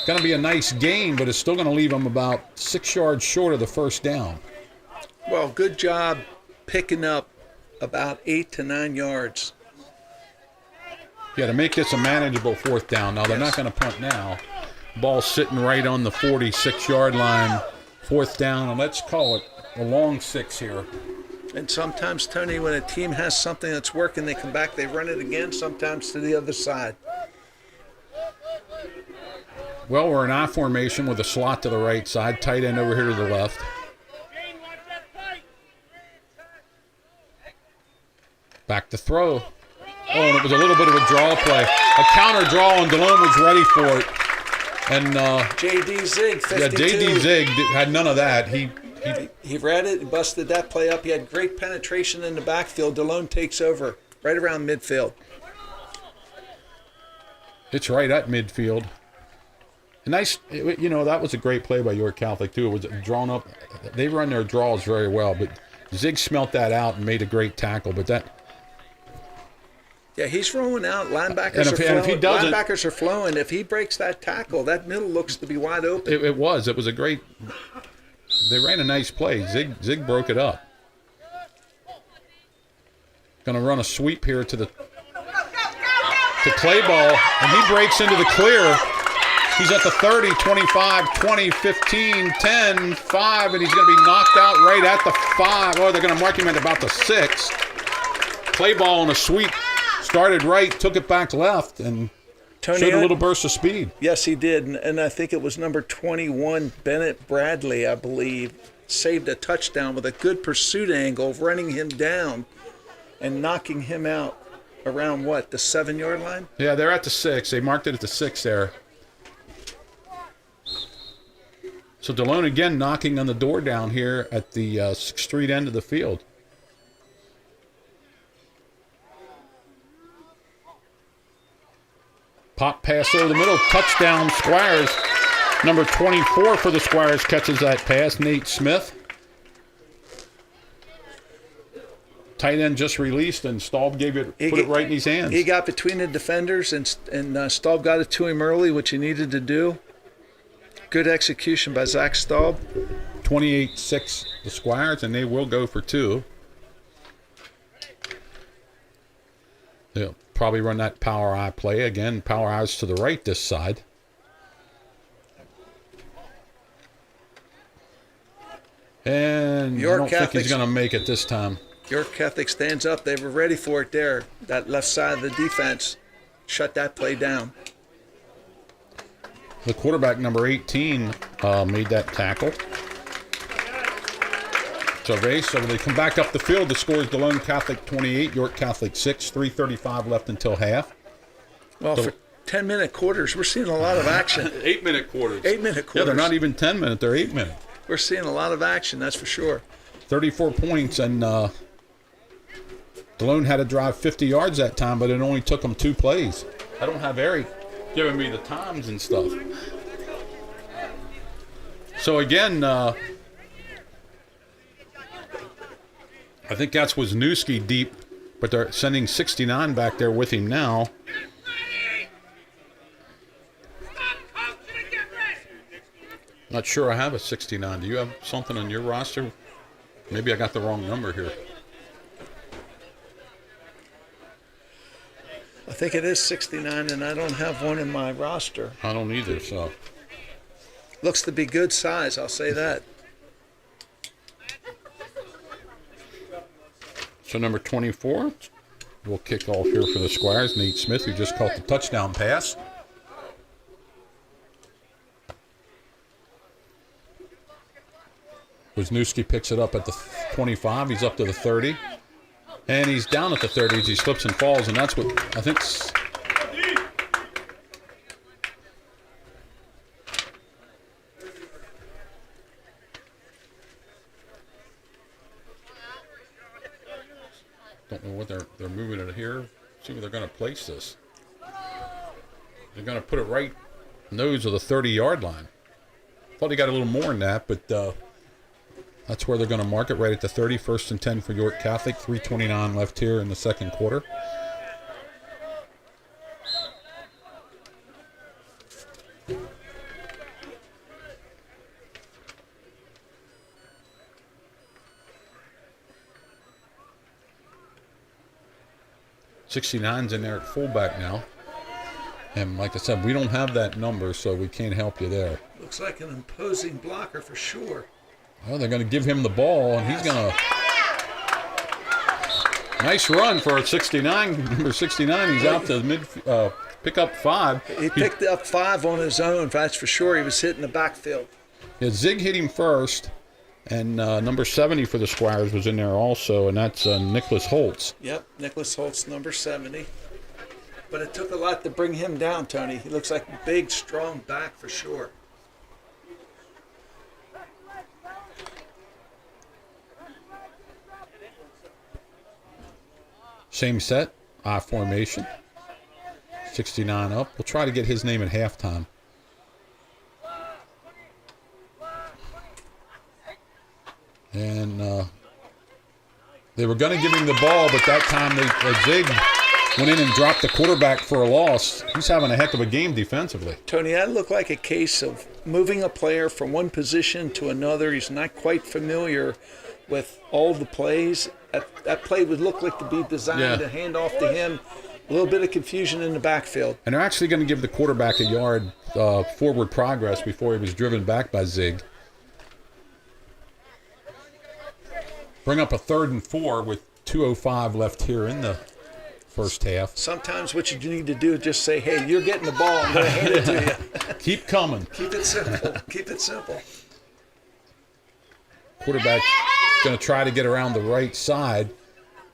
Going to be a nice gain, but it's still going to leave him about 6 yards short of the first down. Well, good job picking up about 8 to 9 yards. Yeah, to make this a manageable 4th down. Now, they're not going to punt now. Ball sitting right on the 46-yard line. 4th down, and let's call it a long 6 here. And sometimes, Tony, when a team has something that's working, they come back, they run it again, sometimes to the other side. Well, we're in I formation with a slot to the right side, tight end over here to the left. Back to throw. Oh, and it was a little bit of a draw play. A counter draw, and Delone was ready for it. And J.D. Zig, 52. Yeah, J.D. Zig had none of that. He read it and busted that play up. He had great penetration in the backfield. Delone takes over right around midfield. It's right at midfield. Nice, you know, that was a great play by York Catholic, too. It was drawn up. They run their draws very well, but Zig smelt that out and made a great tackle. But that. Yeah, he's rolling out. Linebackers are flowing. If he breaks that tackle, that middle looks to be wide open. It was a great. They ran a nice play. Zig broke it up. Going to run a sweep here to Clayball, and he breaks into the clear. He's at the 30, 25, 20, 15, 10, 5, and he's going to be knocked out right at the 5. Oh, they're going to mark him at about the 6. Clayball on a sweep. Started right, took it back left, and showed a little burst of speed. Yes, he did, and I think it was number 21, Bennett Bradley, I believe, saved a touchdown with a good pursuit angle, running him down and knocking him out around, the 7-yard line? Yeah, they're at the 6. They marked it at the 6 there. So Delone again knocking on the door down here at the 6th Street end of the field. Pop pass over the middle, touchdown Squires. Number 24 for the Squires catches that pass, Nate Smith. tight end just released, and Staub put it right in his hands. He got between the defenders, and Staub got it to him early, which he needed to do. Good execution by Zach Staub. 28-6 the Squires, and they will go for 2. They'll probably run that power eye play again. Power eyes to the right this side. And I don't think he's going to make it this time. York Catholic stands up. They were ready for it there. That left side of the defense shut that play down. The quarterback, number 18, made that tackle. So they come back up the field. The score is Delone Catholic 28, York Catholic 6, 3:35 left until half. Well, for 10-minute quarters, we're seeing a lot of action. 8-minute quarters. 8-minute quarters. Yeah, they're not even 10-minute. They're 8-minute. We're seeing a lot of action, that's for sure. 34 points, and Delone had to drive 50 yards that time, but it only took them 2 plays. I don't have Eric giving me the times and stuff. So again, I think that's Wisniewski deep, but they're sending 69 back there with him now. Not sure I have a 69. Do you have something on your roster? Maybe I got the wrong number here. I think it is 69, and I don't have one in my roster. I don't either, so. Looks to be good size, I'll say that. So number 24 will kick off here for the Squires. Nate Smith, who just caught the touchdown pass. Wisniewski picks it up at the 25. He's up to the 30. And he's down at the 30 as he slips and falls, and that's what I think. Don't know what they're moving it here. See where they're going to place this. They're going to put it right nose of the 30-yard line. Thought he got a little more than that, but that's where they're going to mark it, right at the 30. 1st and 10 for York Catholic. 3:29 left here in the second quarter. '69's in there at fullback now. And like I said, we don't have that number, so we can't help you there. Looks like an imposing blocker for sure. Well, they're going to give him the ball, and he's going to... Nice run for a 69. Number 69, he's out to pick up 5. He picked up 5 on his own, that's for sure. He was hitting the backfield. Yeah, Zig hit him first, and number 70 for the Squires was in there also, and that's Nicholas Holtz. Yep, Nicholas Holtz, number 70. But it took a lot to bring him down, Tony. He looks like a big, strong back for sure. Same set, I formation. 69 up. We'll try to get his name at halftime. And they were going to give him the ball, but that time Zig went in and dropped the quarterback for a loss. He's having a heck of a game defensively. Tony, that looked like a case of moving a player from one position to another. He's not quite familiar with all the plays. That play would look like to be designed to hand off to him. A little bit of confusion in the backfield. And they're actually going to give the quarterback a yard forward progress before he was driven back by Zig. Bring up a 3rd and 4 with 2:05 left here in the first half. Sometimes what you need to do is just say, hey, you're getting the ball. I'm going to hand it to you. Keep coming. Keep it simple. Keep it simple. Quarterback going to try to get around the right side,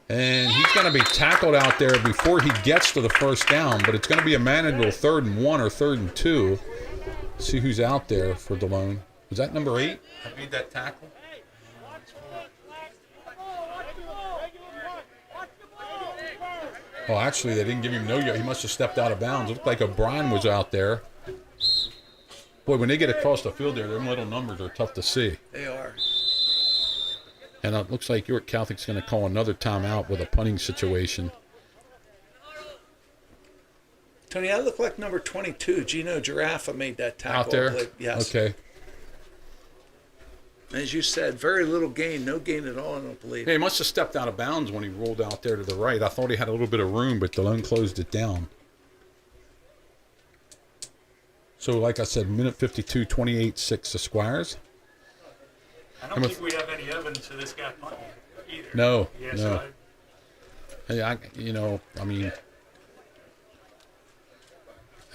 and he's going to be tackled out there before he gets to the first down, but it's going to be a manageable 3rd and 1 or 3rd and 2. See who's out there for Delone. Was that number 8 that made that tackle? Oh, actually, they didn't give him no yard. He must have stepped out of bounds. It looked like O'Brien was out there. Boy, when they get across the field there, them little numbers are tough to see. They are. And it looks like York Catholic's going to call another timeout with a punting situation. Tony, that looked like number 22. Gino Giraffa made that tackle. Out there? Yes. Okay. As you said, very little gain. No gain at all, I don't believe. Yeah, he must have stepped out of bounds when he rolled out there to the right. I thought he had a little bit of room, but Delone closed it down. So, like I said, minute 52, 28-6 the Squires. I don't think we have any evidence of this guy punting either. No, Yeah, no. so Hey, I mean,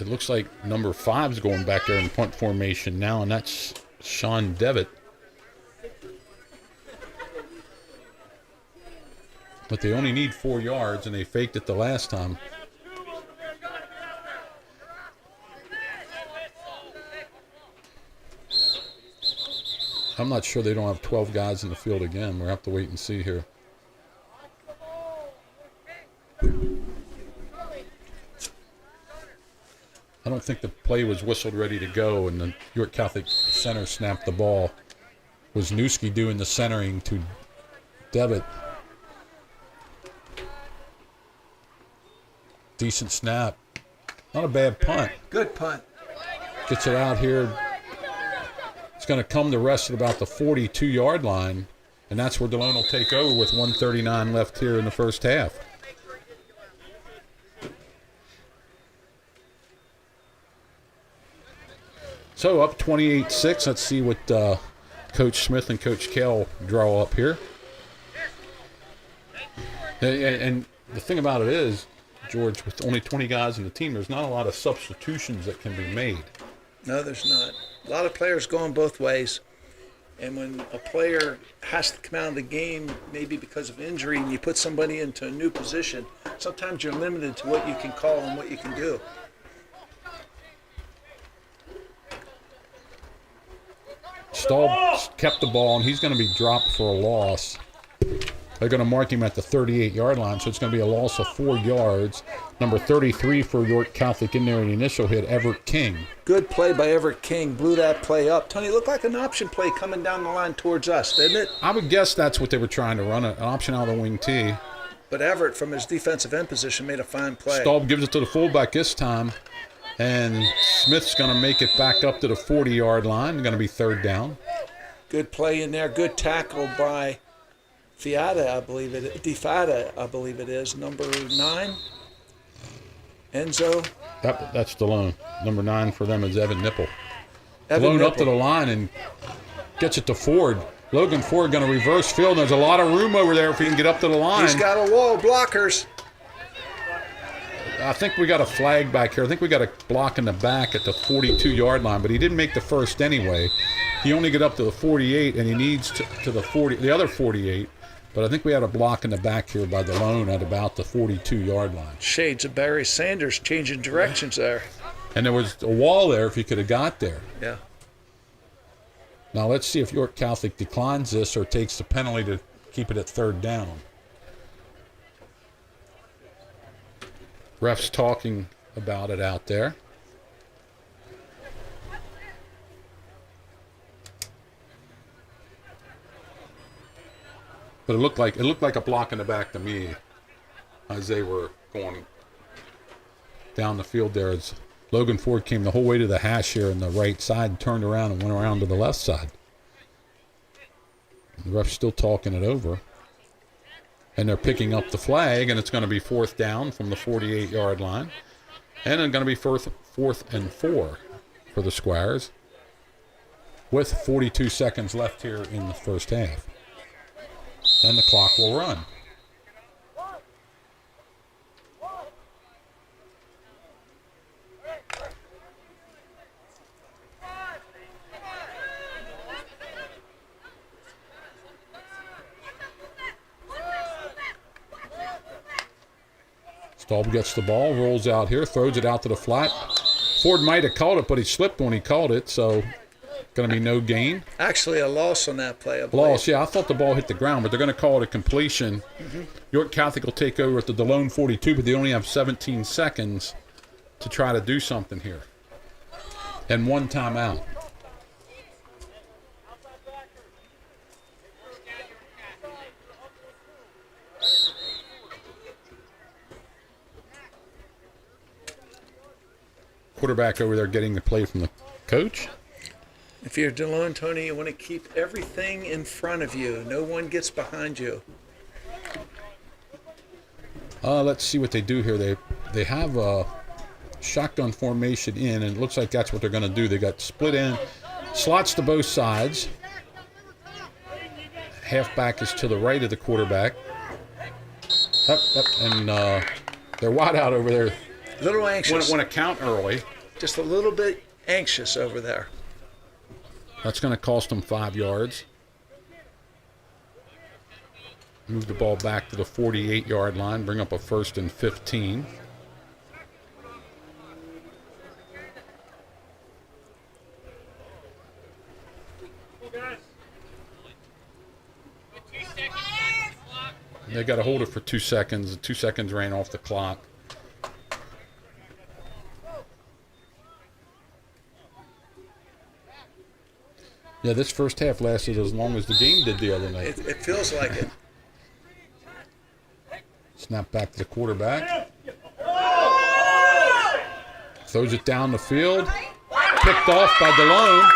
it looks like number 5's going back there in punt formation now, and that's Sean Devitt. But they only need 4 yards, and they faked it the last time. I'm not sure they don't have 12 guys in the field again. We'll have to wait and see here. I don't think the play was whistled ready to go, and the York Catholic center snapped the ball. Wisniewski doing the centering to Devitt. Decent snap. Not a bad punt. Good punt. Gets it out here. It's going to come to rest at about the 42-yard line, and that's where Delone will take over with 1:39 left here in the first half. So up 28-6. Let's see what Coach Smith and Coach Kell draw up here. And the thing about it is, George, with only 20 guys in the team, there's not a lot of substitutions that can be made. No, there's not. A lot of players going both ways. And when a player has to come out of the game, maybe because of injury, and you put somebody into a new position, sometimes you're limited to what you can call and what you can do. Staub kept the ball, and he's going to be dropped for a loss. They're going to mark him at the 38-yard line, so it's going to be a loss of 4 yards. Number 33 for York Catholic in there in the initial hit, Everett King. Good play by Everett King. Blew that play up. Tony, it looked like an option play coming down the line towards us, didn't it? I would guess that's what they were trying to run, an option out of the wing T. But Everett, from his defensive end position, made a fine play. Staub gives it to the fullback this time, and Smith's going to make it back up to the 40-yard line. Going to be 3rd down. Good play in there. Good tackle by Fiata, I believe it. Defada, I believe it is. Number 9. Enzo. That's Delone. Number 9 for them is Evan Nipple. Evan Delone up to Nipple. the line and gets it to Ford. Logan Ford going to reverse field. There's a lot of room over there if he can get up to the line. He's got a wall of blockers. I think we got a flag back here. I think we got a block in the back at the 42-yard line, but he didn't make the first anyway. He only got up to the 48, and he needs to the other 48. But I think we had a block in the back here by Delone at about the 42-yard line. Shades of Barry Sanders changing directions there. And there was a wall there if he could have got there. Yeah. Now let's see if York Catholic declines this or takes the penalty to keep it at 3rd down. Refs talking about it out there. But it looked like a block in the back to me as they were going down the field there. As Logan Ford came the whole way to the hash here on the right side, turned around and went around to the left side. The ref's still talking it over. And they're picking up the flag, and it's going to be 4th down from the 48-yard line. And it's going to be 4th and 4 for the Squires with 42 seconds left here in the first half. And the clock will run. Staub gets the ball, rolls out here, throws it out to the flat. Ford might have caught it, but he slipped when he caught it, so going to be no gain. Actually, a loss on that play. I believe. Loss, yeah. I thought the ball hit the ground, but they're going to call it a completion. York Catholic will take over at the Delone 42, but they only have 17 seconds to try to do something here. And 1 timeout. quarterback over there getting the play from the coach. If you're Delone, Tony, you want to keep everything in front of you. No one gets behind you. Let's see what they do here. They have a shotgun formation in, and it looks like that's what they're going to do. They got split in, slots to both sides. Halfback is to the right of the quarterback. Up, and they're wide out over there. A little anxious. Want to count early. Just a little bit anxious over there. That's going to cost them 5 yards. Move the ball back to the 48-yard line. Bring up a 1st and 15. They got to hold it for 2 seconds. The 2 seconds ran off the clock. Yeah, this first half lasted as long as the game did the other night. It feels like it. Snap back to the quarterback. Throws it down the field. Picked off by Delone.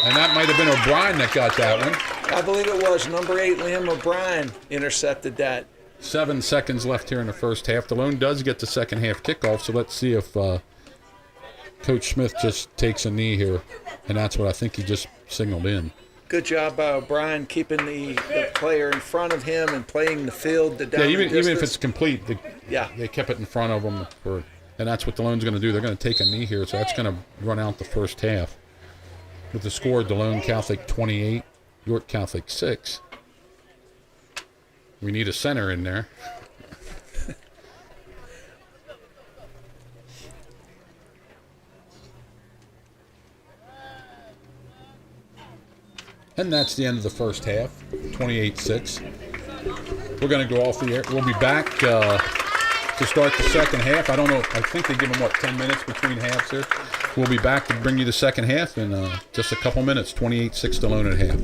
And that might have been O'Brien that got that one. I believe it was number 8, Liam O'Brien, intercepted that. 7 seconds left here in the first half. Delone does get the second half kickoff, so let's see if Coach Smith just takes a knee here. And that's what I think he just signaled in. Good job by O'Brien keeping the player in front of him and playing the field. Even if it's complete, they kept it in front of them. And that's what Delone's going to do. They're going to take a knee here, so that's going to run out the first half. With the score, Delone Catholic 28, York Catholic 6. We need a center in there. And that's the end of the first half, 28-6. We're going to go off the air. We'll be back to start the second half. I don't know. I think they give them, 10 minutes between halves here. We'll be back to bring you the second half in just a couple minutes, 28-6 Delone at half.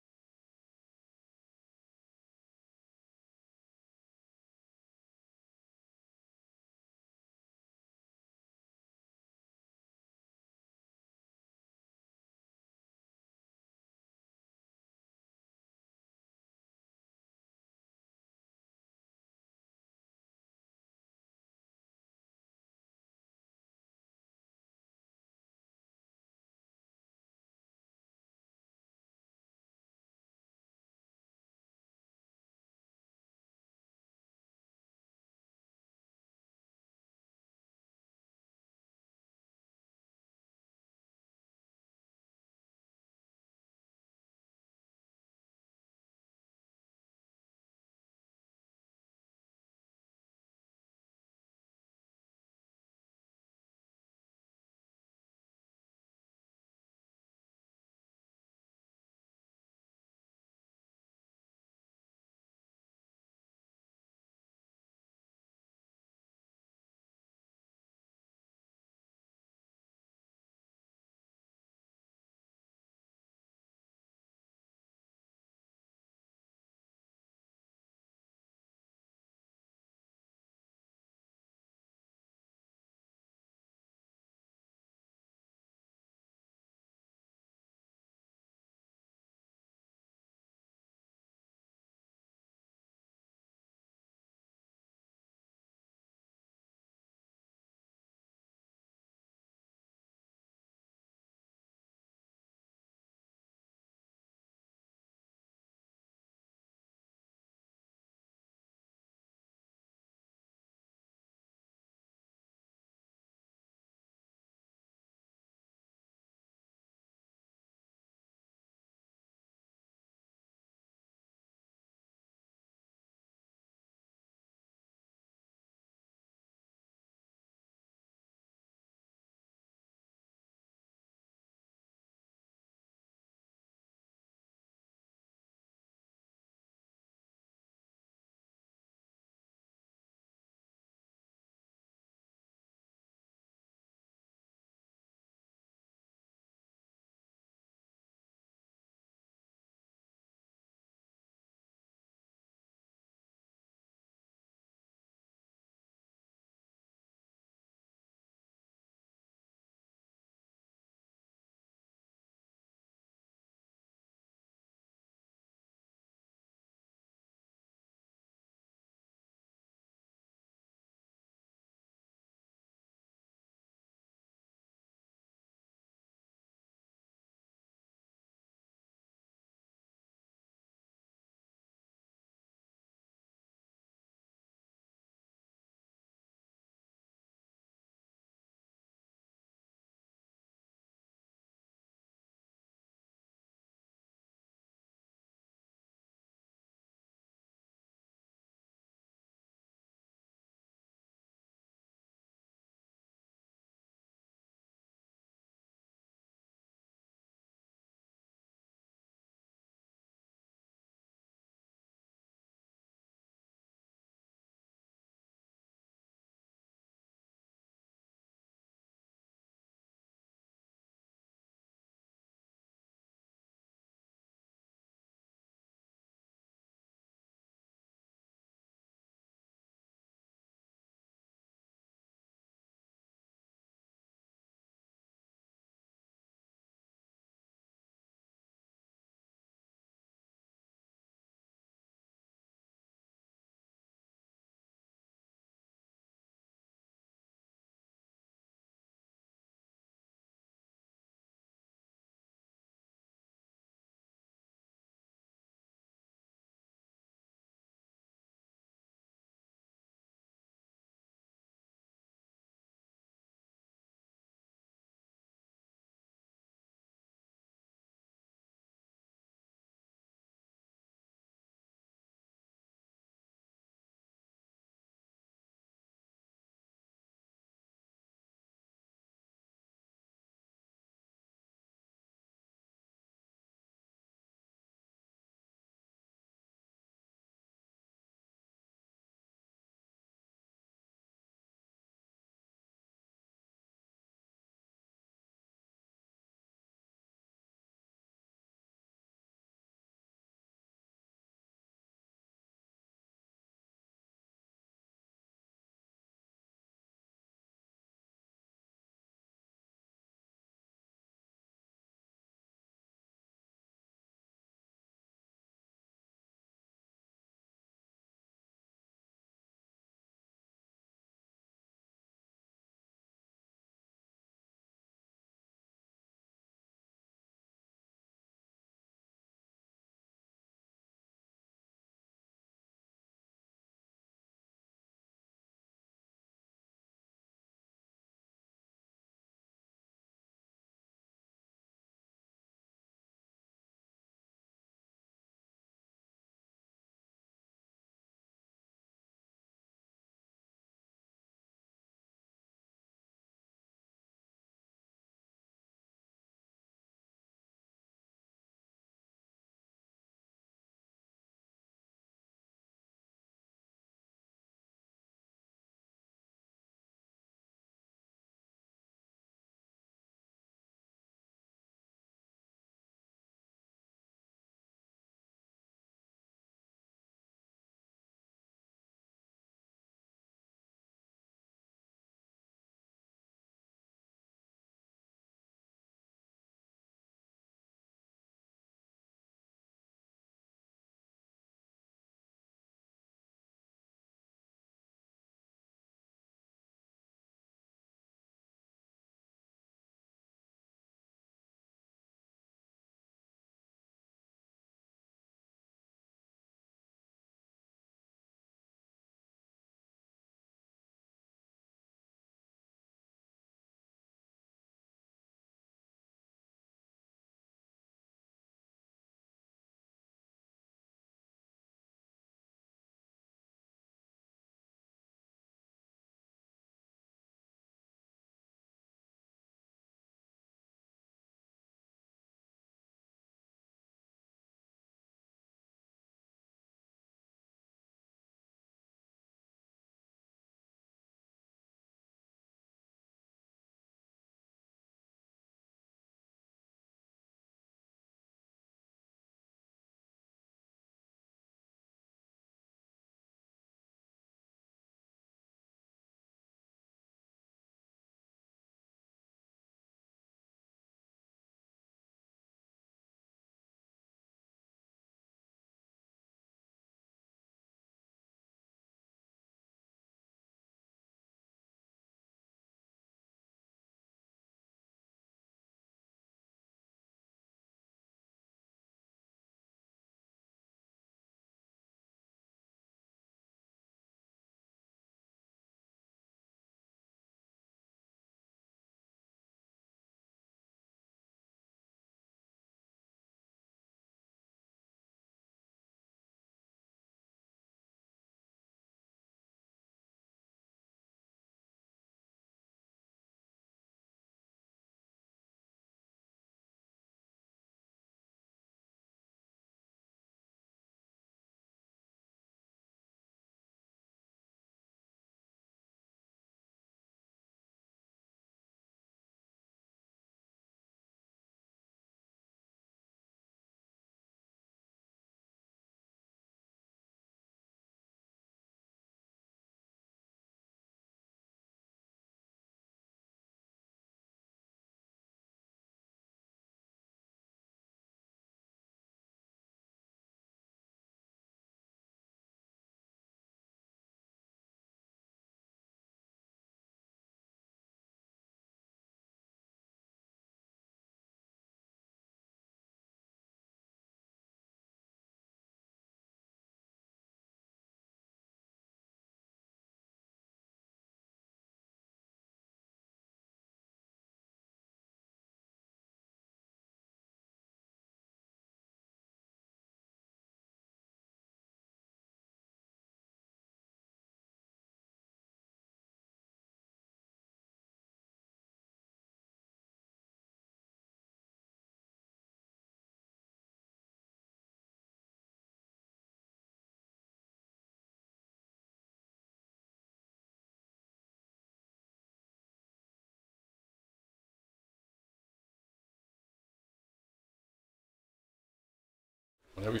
Whatever.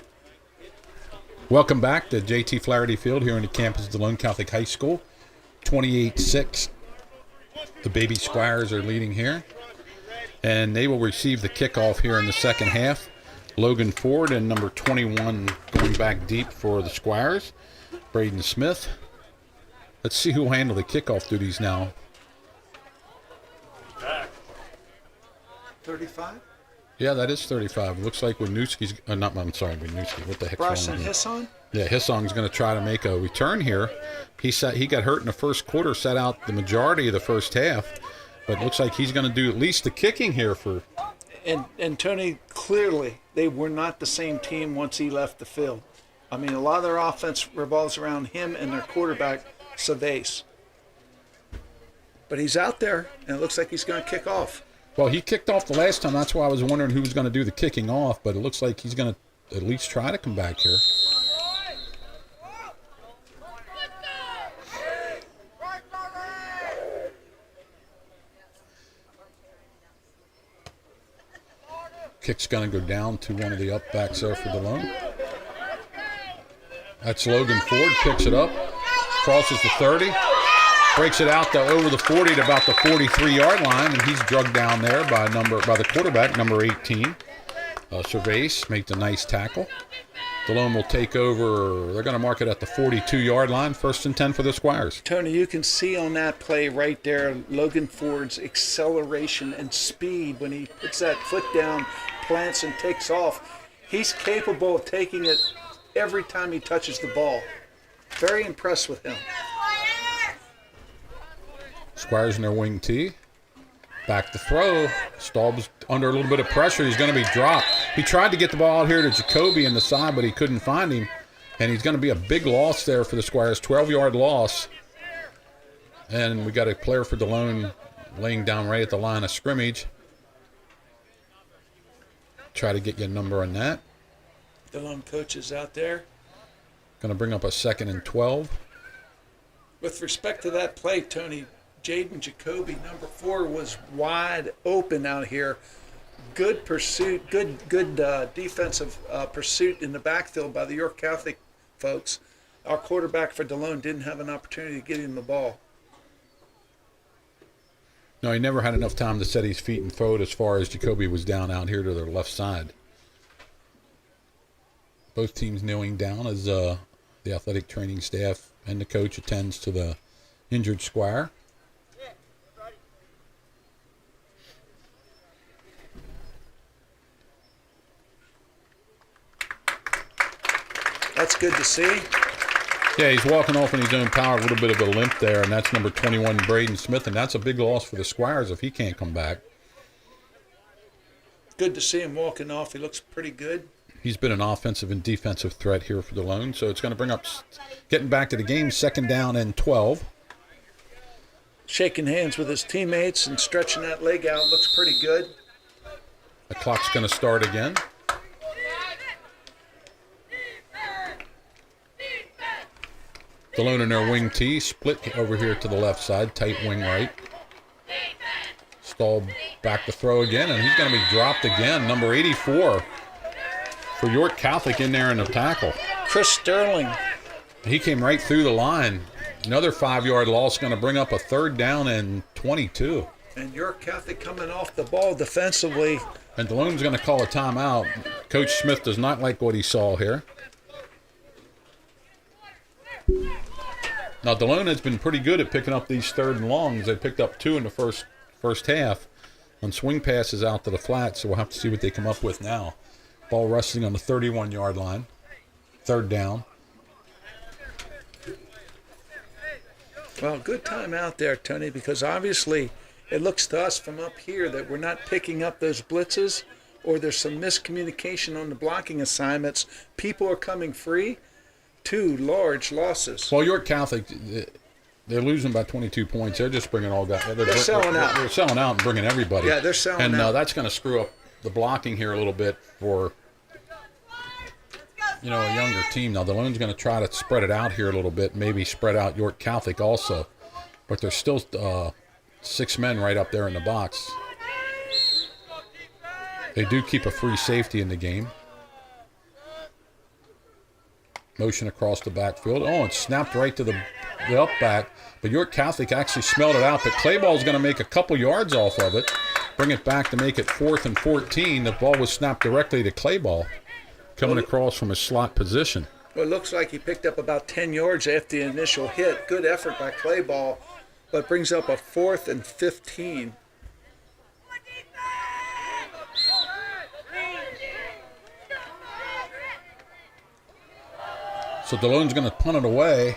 Welcome back to J.T. Flaherty Field here on the campus of Delone Catholic High School. 28-6. The Baby Squires are leading here. And they will receive the kickoff here in the second half. Logan Ford and number 21 going back deep for the Squires. Braden Smith. Let's see who will handle the kickoff duties now. 35? Yeah, that is 35. It looks like Winooski's, I'm sorry, Winooski. What the heck's Bryson wrong with him? Hisson? Yeah, Hissong's going to try to make a return here. He got hurt in the first quarter, sat out the majority of the first half, but it looks like he's going to do at least the kicking here for. And Tony, clearly they were not the same team once he left the field. I mean, a lot of their offense revolves around him and their quarterback, Savase. But he's out there, and it looks like he's going to kick off. Well, he kicked off the last time. That's why I was wondering who was going to do the kicking off, but it looks like he's going to at least try to come back here. Kick's going to go down to one of the up backs there for Delone. That's Logan Ford, picks it up, crosses the 30, breaks it out to over the 40 to about the 43-yard line, and he's drugged down there by the quarterback, number 18. Cervase makes a nice tackle. Delone will take over. They're going to mark it at the 42-yard line, 1st and 10 for the Squires. Tony, you can see on that play right there Logan Ford's acceleration and speed when he puts that foot down, plants, and takes off. He's capable of taking it every time he touches the ball. Very impressed with him. Squires in their wing tee. Back to throw. Staub's under a little bit of pressure. He's going to be dropped. He tried to get the ball out here to Jacoby in the side, but he couldn't find him. And he's going to be a big loss there for the Squires. 12-yard loss. And we got a player for Delone laying down right at the line of scrimmage. Try to get you a number on that. Delone coaches out there. Going to bring up a 2nd and 12. With respect to that play, Tony, Jaden Jacoby, number 4, was wide open out here. Good pursuit, good defensive pursuit in the backfield by the York Catholic folks. Our quarterback for Delone didn't have an opportunity to get him the ball. No, he never had enough time to set his feet and throw it as far as Jacoby was down out here to their left side. Both teams kneeling down as the athletic training staff and the coach attends to the injured Squire. That's good to see. Yeah, he's walking off in his own power, a little bit of a limp there, and that's number 21, Braden Smith, and that's a big loss for the Squires if he can't come back. Good to see him walking off. He looks pretty good. He's been an offensive and defensive threat here for Delone, so it's going to bring up, getting back to the game, 2nd down and 12. Shaking hands with his teammates and stretching that leg out. Looks pretty good. The clock's going to start again. Delone in their wing tee, split over here to the left side, tight wing right. Staub back to throw again, and he's going to be dropped again. Number 84 for York Catholic in there in the tackle. Chris Sterling. He came right through the line. Another 5-yard loss, going to bring up a 3rd down and 22. And York Catholic coming off the ball defensively. And Delone's going to call a timeout. Coach Smith does not like what he saw here. Now, Delone has been pretty good at picking up these 3rd and longs. They picked up 2 in the first half on swing passes out to the flat, so we'll have to see what they come up with now. Ball resting on the 31-yard line. 3rd down. Well, good time out there, Tony, because obviously it looks to us from up here that we're not picking up those blitzes, or there's some miscommunication on the blocking assignments. People are coming free. 2 large losses. Well, York Catholic, they're losing by 22 points. They're just bringing all guys. They're selling out. They're selling out and bringing everybody. Yeah, they're selling and, out. And that's going to screw up the blocking here a little bit for, a younger team. Now, Delone's going to try to spread it out here a little bit, maybe spread out York Catholic also. But there's still 6 men right up there in the box. They do keep a free safety in the game. Motion across the backfield. Oh, it snapped right to the up back. But York Catholic actually smelled it out. But Clayball's going to make a couple yards off of it. Bring it back to make it 4th and 14. The ball was snapped directly to Clayball, coming across from a slot position. Well, it looks like he picked up about 10 yards after the initial hit. Good effort by Clayball, but brings up a 4th and 15. So Delone's going to punt it away.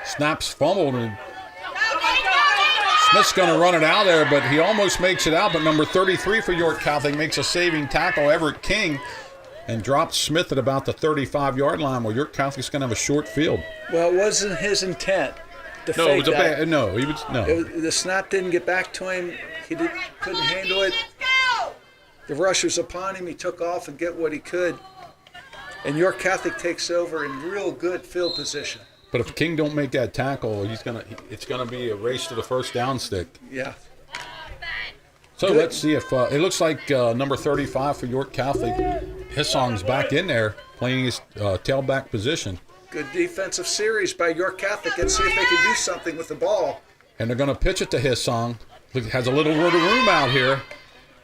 Snaps fumbled, and Smith's going to run it out there, but he almost makes it out. But number 33 for York Catholic makes a saving tackle, Everett King, and drops Smith at about the 35-yard line, where York Catholic's going to have a short field. Well, it wasn't his intent to No, fake it was a that. bad. No, he was no. The snap didn't get back to him. He couldn't handle it. The rush was upon him. He took off and get what he could. And York Catholic takes over in real good field position. But if King don't make that tackle, it's gonna be a race to the first down stick. Yeah. So Good. let's see if it looks like number 35 for York Catholic, Hissong's back in there playing his tailback position. Good defensive series by York Catholic. Let's see if they can do something with the ball. And they're going to pitch it to Hissong. Has a little bit of room out here.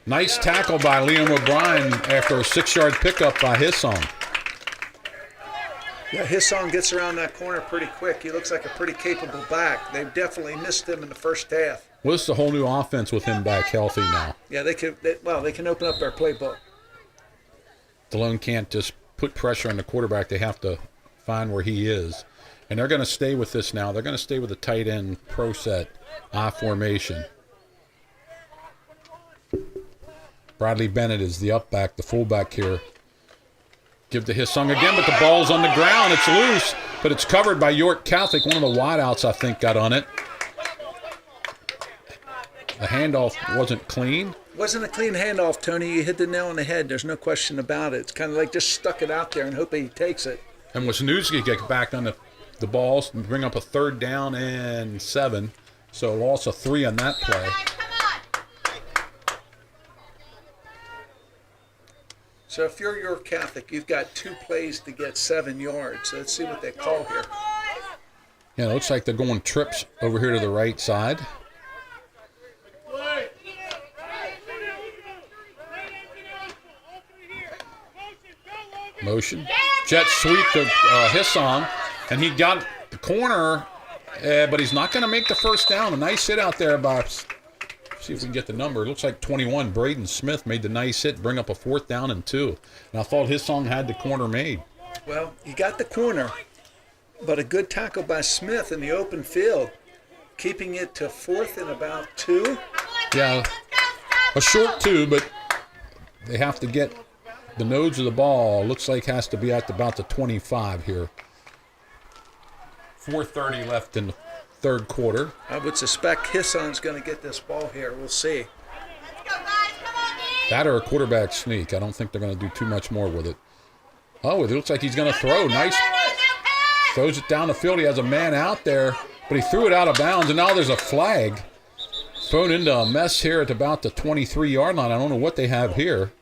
Nice tackle by Liam O'Brien after a 6-yard pickup by Hissong. Yeah, Hissong gets around that corner pretty quick. He looks like a pretty capable back. They definitely missed him in the first half. Well, this is a whole new offense with him back healthy now. Yeah, they can open up their playbook. Delone can't just put pressure on the quarterback. They have to find where he is. And they're going to stay with this now. They're going to stay with the tight end pro set I formation. Bradley Bennett is the up back, the fullback here. Give to Hissong again, but the ball's on the ground. It's loose, but it's covered by York Catholic. One of the wideouts, I think, got on it. The handoff wasn't clean. Wasn't a clean handoff, Tony. You hit the nail on the head. There's no question about it. It's kind of like just stuck it out there and hope he takes it. And Wisniewski get back on the balls and bring up a 3rd down and 7. So loss of 3 on that play. So if you're York Catholic, you've got 2 plays to get 7 yards. So let's see what they call here. Yeah, it looks like they're going trips over here to the right side. Motion. Jet sweep to Hissong, and he got the corner, but he's not going to make the first down. A nice hit out there by, see if we can get the number. It looks like 21. Braden Smith made the nice hit, bring up a 4th down and 2. And I thought Hissong had the corner made. Well, he got the corner, but a good tackle by Smith in the open field, keeping it to 4th and about 2. Yeah, a short 2, but they have to get the nose of the ball. Looks like has to be at about the 25 here. 4:30 left in the 3rd quarter. I would suspect Hissong's going to get this ball here. We'll see. That or a quarterback sneak. I don't think they're going to do too much more with it. Oh, it looks like he's going to throw. Nice. Throws it down the field. He has a man out there, but he threw it out of bounds, and now there's a flag. Thrown into a mess here at about the 23-yard line. I don't know what they have here.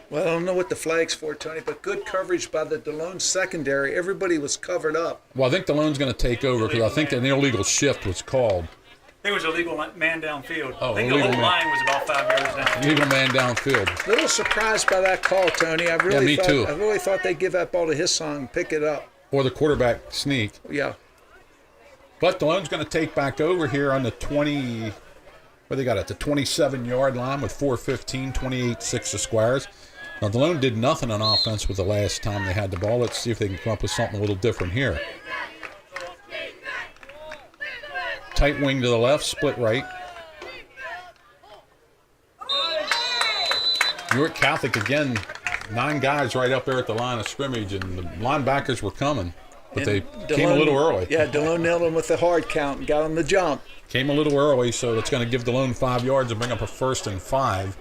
Well, I don't know what the flag's for, Tony, but good coverage by the Delone secondary. Everybody was covered up. Well, I think Delone's going to take over because I think an illegal shift was called. I think it was a legal man downfield. Oh, I think the illegal whole man. line was about 5 yards down. Legal man downfield. Little surprised by that call, Tony. I really me thought, too. I really thought they'd give that ball to Hissong and pick it up. Or the quarterback sneak. Yeah. But Delone's going to take back over here on the 20, where they got it, the 27-yard line with 4:15, 28-6 the Squires. Now, Delone did nothing on offense with the last time they had the ball. Let's see if they can come up with something a little different here. Tight wing to the left, split right. York Catholic, again, 9 guys right up there at the line of scrimmage, and the linebackers were coming, but And they came a little early. Yeah, Delone nailed him with the hard count and got him the jump. Came a little early, so it's going to give Delone 5 yards and bring up a 1st and 5.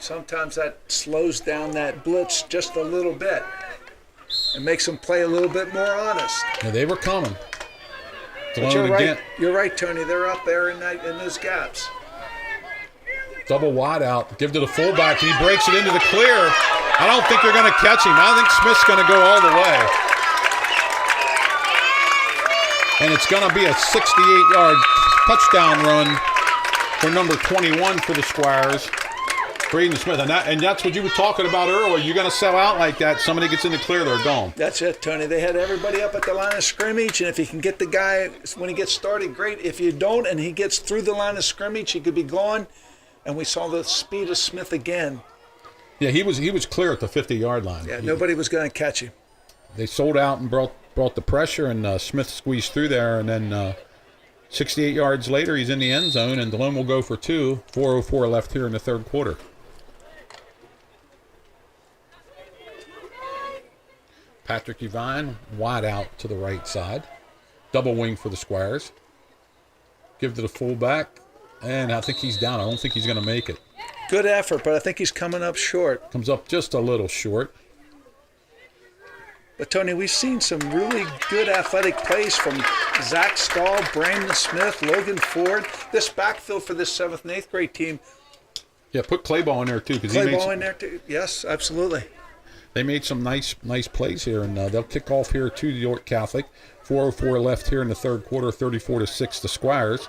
Sometimes that slows down that blitz just a little bit and makes them play a little bit more honest. Yeah, they were coming. But you're Delone right. again. You're right, Tony. They're up there in those gaps. Double wide out. Give to the fullback. He breaks it into the clear. I don't think they're going to catch him. I think Smith's going to go all the way. And it's going to be a 68-yard touchdown run for number 21 for the Squires, Braden Smith. And that's what you were talking about earlier. You're going to sell out like that. Somebody gets in the clear, they're gone. That's it, Tony. They had everybody up at the line of scrimmage, and if you can get the guy when he gets started, great. If you don't and he gets through the line of scrimmage, he could be gone. And we saw the speed of Smith again. Yeah, he was clear at the 50-yard line. Yeah, nobody was going to catch him. They sold out and brought the pressure, and Smith squeezed through there, and then 68 yards later, he's in the end zone, and Delone will go for 2. 4:04 left here in the third quarter. Patrick Evine, wide out to the right side. Double wing for the Squires. Give to the fullback, and I think he's down. I don't think he's going to make it. Good effort, but I think he's coming up short. Comes up just a little short. But, Tony, we've seen some really good athletic plays from Zach Stahl, Brandon Smith, Logan Ford. This backfield for this 7th and 8th grade team. Yeah, put Clayball in there, too. Clayball in there, too. Yes, absolutely. They made some nice plays here, and they'll kick off here to York Catholic. 4:04 left here in the third quarter, 34-6 the Squires.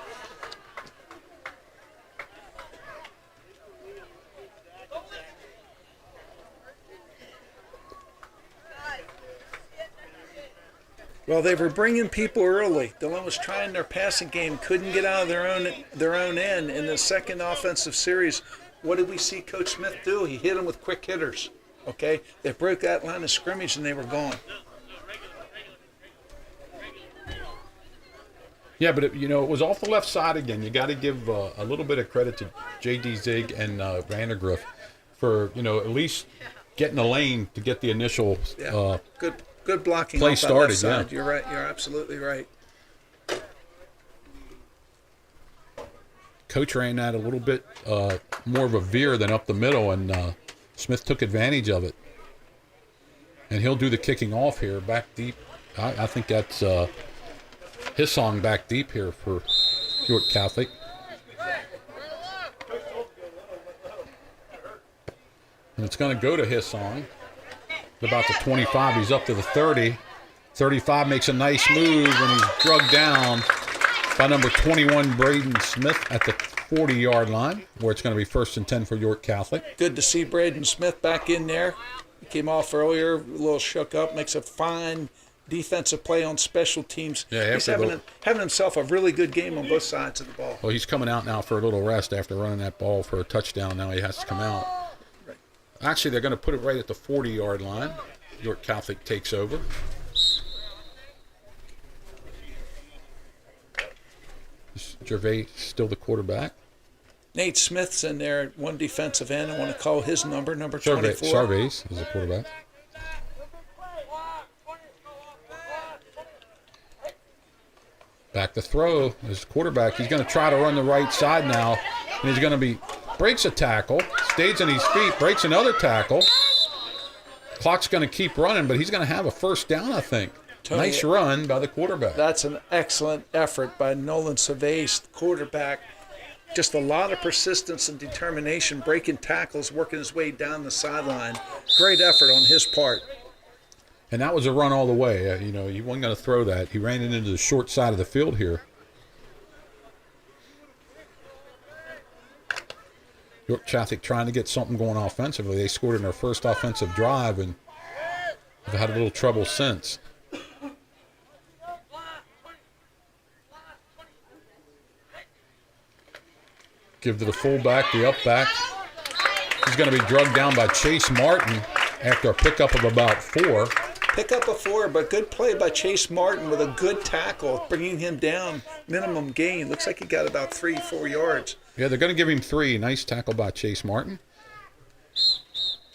Well, they were bringing people early. Delone was trying their passing game, couldn't get out of their own end. In the second offensive series, what did we see Coach Smith do? He hit them with quick hitters. Okay, they broke that line of scrimmage and they were gone. Yeah, but it was off the left side again. You got to give a little bit of credit to J.D. Zig and Vandergriff for at least getting the lane to get the initial Good blocking. Play off that started. left side. Yeah, You're right. You're absolutely right. Coach ran that a little bit more of a veer than up the middle, and Smith took advantage of it. And he'll do the kicking off here, back deep. I think that's his song back deep here for York Catholic. And it's going to go to his song. About the 25, he's up to the 30. 35 makes a nice move, and he's drugged down by number 21, Braden Smith, at the 40-yard line, where it's going to be 1st and 10 for York Catholic. Good to see Braden Smith back in there. He came off earlier, a little shook up, makes a fine defensive play on special teams. Yeah, he's having himself a really good game on both sides of the ball. Well, he's coming out now for a little rest after running that ball for a touchdown. Now he has to come out. Right. Actually, they're going to put it right at the 40-yard line. York Catholic takes over. Gervais still the quarterback. Nate Smith's in there at one defensive end. I want to call his number 24. Gervais is the quarterback. Back to throw. His quarterback, he's going to try to run the right side now. And he's going to breaks a tackle, stays on his feet, breaks another tackle. Clock's going to keep running, but he's going to have a first down, I think. Tony, nice run by the quarterback. That's an excellent effort by Nolan Savage, the quarterback. Just a lot of persistence and determination, breaking tackles, working his way down the sideline. Great effort on his part. And that was a run all the way. He wasn't going to throw that. He ran it into the short side of the field here. York Catholic trying to get something going offensively. They scored in their first offensive drive and have had a little trouble since. Give to the fullback, the up back. He's going to be drugged down by Chase Martin after a pickup of about 4. Pick up a 4, but good play by Chase Martin with a good tackle, bringing him down. Minimum gain. Looks like he got about 3-4 yards. Yeah, they're going to give him 3. Nice tackle by Chase Martin.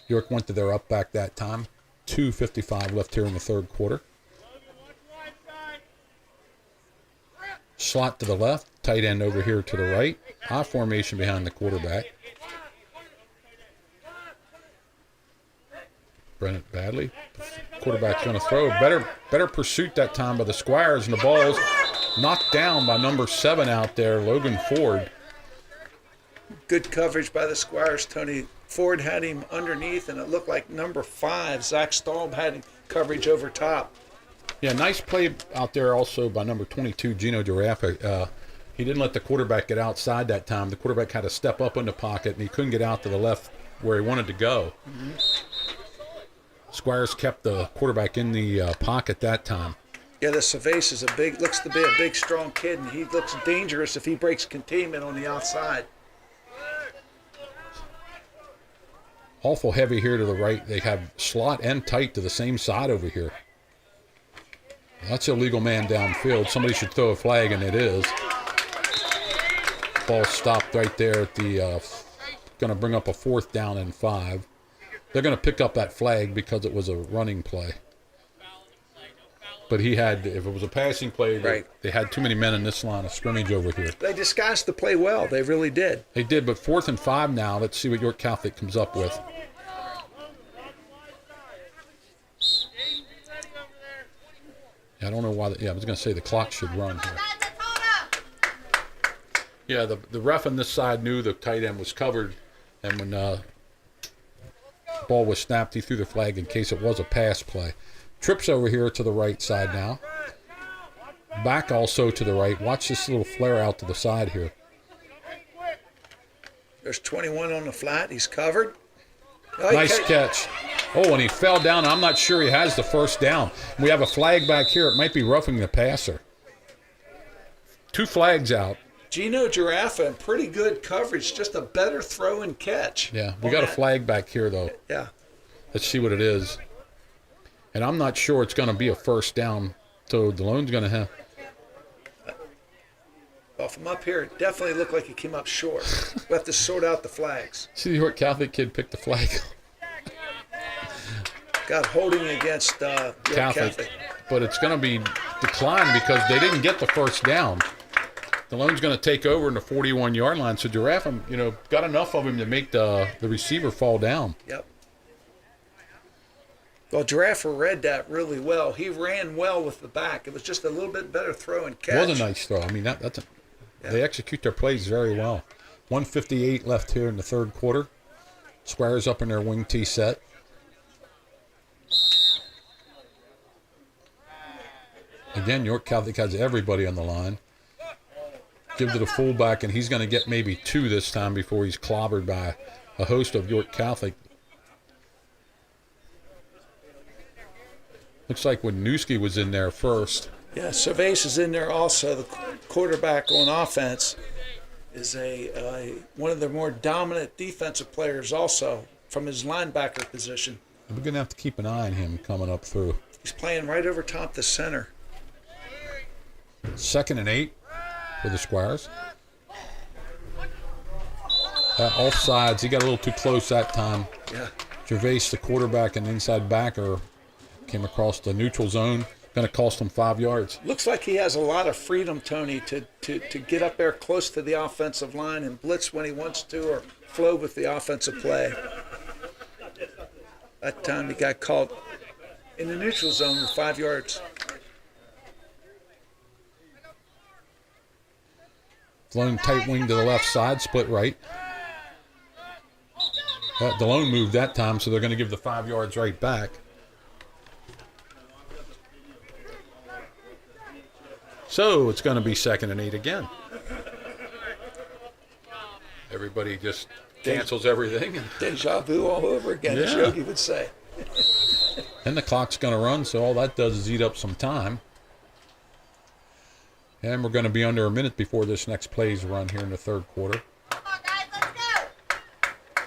York went to their up back that time. 2:55 left here in the third quarter. Slot to the left, tight end over here to the right. I formation behind the quarterback. Brennan Badley. Quarterback's going to throw. Better pursuit that time by the Squires, and the ball's knocked down by number 7 out there, Logan Ford. Good coverage by the Squires, Tony. Ford had him underneath, and it looked like number 5, Zach Staub, had coverage over top. Yeah, nice play out there also by number 22, Gino Giraffa. He didn't let the quarterback get outside that time. The quarterback had to step up in the pocket, and he couldn't get out to the left where he wanted to go. Squires kept the quarterback in the pocket that time. Yeah, the Cervase is looks to be a big, strong kid, and he looks dangerous if he breaks containment on the outside. Awful heavy here to the right. They have slot and tight to the same side over here. That's illegal man downfield. Somebody should throw a flag, and it is. Ball stopped right there at the, going to bring up a 4th down and 5. They're going to pick up that flag because it was a running play. But he had, if it was a passing play, Right. they had too many men in this line of scrimmage over here. They disguised the play well. They really did. They did, but 4th and 5 now. Let's see what York Catholic comes up with. I don't know why. I was going to say the clock should run here. Yeah, the ref on this side knew the tight end was covered, and when ball was snapped, he threw the flag in case it was a pass play. Trips over here to the right side now. Back also to the right. Watch this little flare out to the side here. There's 21 on the flat. He's covered. Oh, Nice catch. Oh, and he fell down. I'm not sure he has the 1st down. We have a flag back here. It might be roughing the passer. 2 flags out. Gino Giraffa, and pretty good coverage. Just a better throw and catch. Yeah, we got a flag back here, though. Yeah. Let's see what it is. And I'm not sure it's going to be a 1st down. So Delone's going to have. Well, from up here, it definitely looked like he came up short. We'll have to sort out the flags. See the York Catholic kid pick the flag. Got holding against York Catholic. But it's going to be declined because they didn't get the 1st down. Delone's going to take over in the 41-yard line. So Giraffe, got enough of him to make the receiver fall down. Yep. Well, Giraffe read that really well. He ran well with the back. It was just a little bit better throw and catch. It was a nice throw. I mean, they execute their plays very well. 1:58 left here in the 3rd quarter. Squires up in their wing tee set. Again, York Catholic has everybody on the line. Give to the fullback, and he's going to get maybe 2 this time before he's clobbered by a host of York Catholic. Looks like Wisniewski was in there first. Yeah, Cervase is in there also. The quarterback on offense is one of the more dominant defensive players also from his linebacker position. We're going to have to keep an eye on him coming up through. He's playing right over top the center. 2nd and 8 for the Squires. Offsides, he got a little too close that time. Yeah. Gervais, the quarterback and inside backer, came across the neutral zone. Going to cost him 5 yards. Looks like he has a lot of freedom, Tony, to get up there close to the offensive line and blitz when he wants to or flow with the offensive play. That time he got called in the neutral zone with 5 yards. Delone tight wing to the left side, split right. Delone moved that time, so they're going to give the 5 yards right back. So it's going to be 2nd and 8 again. Everybody just cancels everything. Deja vu all over again, as Yogi would say. And the clock's going to run, so all that does is eat up some time. And we're going to be under a minute before this next plays run here in the 3rd quarter. Come on, guys, let's go.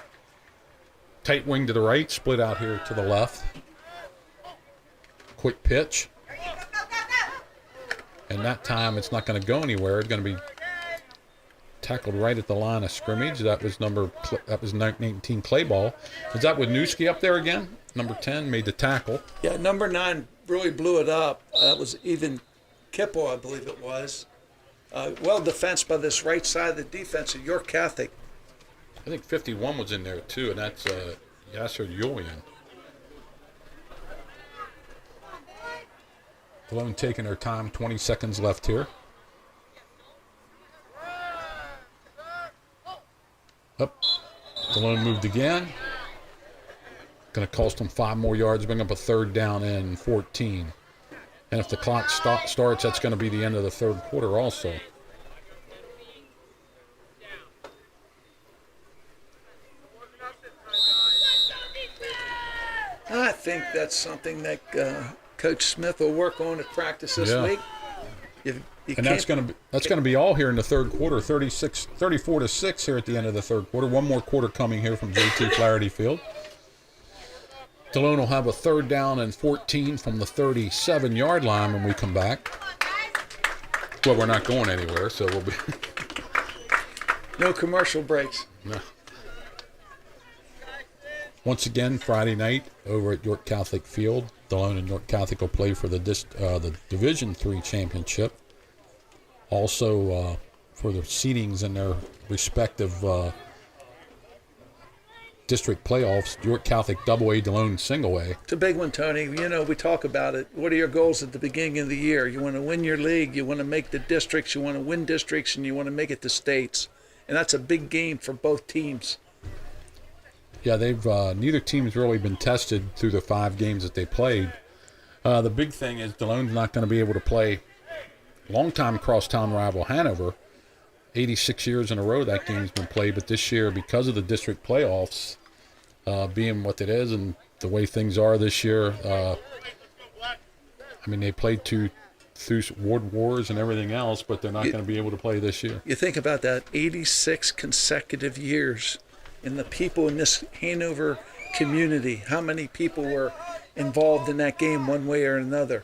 Tight wing to the right, split out here to the left. Quick pitch. And that time it's not going to go anywhere. It's going to be tackled right at the line of scrimmage. That was 19 Clayball. Is that Wisniewski up there again? Number 10 made the tackle. Yeah, number 9 really blew it up. That was even Kipple, I believe it was. Well defensed by this right side of the defense of York Catholic. I think 51 was in there too, and that's Yasser Julian. Delone taking their time, 20 seconds left here. Up. Delone moved again. Going to cost them 5 more yards, bring up a 3rd down and 14. And if the clock starts, that's going to be the end of the 3rd quarter also. I think that's something that Coach Smith will work on at practice this week. And that's going to be all here in the 3rd quarter, 34-6 here at the end of the 3rd quarter. One more quarter coming here from JT Flaherty Field. Delone will have a 3rd down and 14 from the 37-yard line when we come back. Well, we're not going anywhere, so we'll be... No commercial breaks. No. Once again, Friday night over at York Catholic Field. Delone and York Catholic will play for the Division III championship. Also, for the seedings in their respective district playoffs, York Catholic AA, Delone single A. It's a big one, Tony. You know, we talk about it. What are your goals at the beginning of the year? You want to win your league, you want to make the districts, you want to win districts, and you want to make it to states. And that's a big game for both teams. Yeah, they've neither team's really been tested through the 5 games that they played. The big thing is Delone's not going to be able to play longtime crosstown rival Hanover. 86 years in a row that game's been played, but this year, because of the district playoffs being what it is and the way things are this year, I mean, they played through ward wars and everything else, but they're not going to be able to play this year. You think about that, 86 consecutive years, and the people in this Hanover community, how many people were involved in that game one way or another.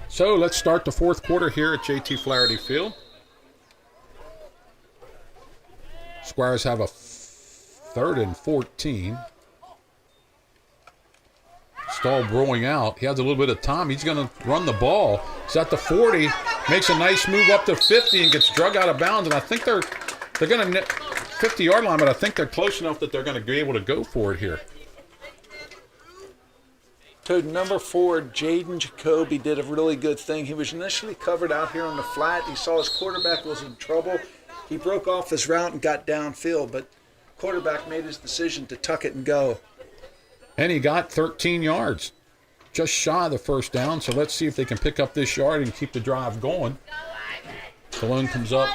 So let's start the 4th quarter here at JT Flaherty Field. Squires have a 3rd and 14. Stahl rolling out. He has a little bit of time. He's going to run the ball. He's at the 40. Makes a nice move up to 50 and gets drug out of bounds. And I think they're going to 50-yard line, but I think they're close enough that they're going to be able to go for it here. So number 4, Jaden Jacoby, did a really good thing. He was initially covered out here on the flat. He saw his quarterback was in trouble. He broke off his route and got downfield, but quarterback made his decision to tuck it and go. And he got 13 yards, just shy of the 1st down. So let's see if they can pick up this yard and keep the drive going. Delone comes up.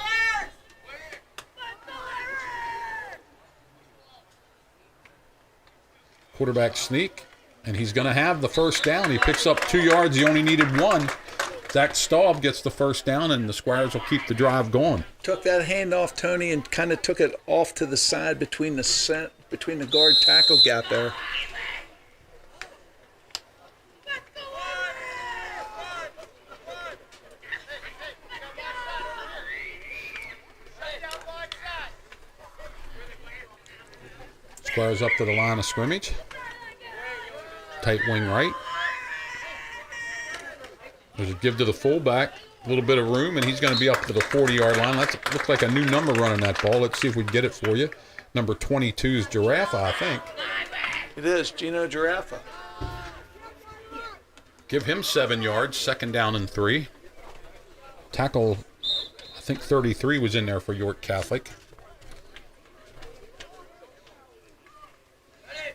Quarterback sneak, and he's going to have the 1st down. He picks up 2 yards. He only needed 1. Zach Staub gets the 1st down, and the Squires will keep the drive going. Took that handoff, Tony, and kind of took it off to the side between the guard tackle gap there. Squires up to the line of scrimmage. Tight wing right. There's a give to the fullback. A little bit of room, and he's going to be up to the 40-yard line. That looks like a new number running that ball. Let's see if we can get it for you. Number 22 is Giraffa, I think. It is, Gino Giraffa. Give him 7 yards, 2nd down and 3. Tackle, I think 33 was in there for York Catholic.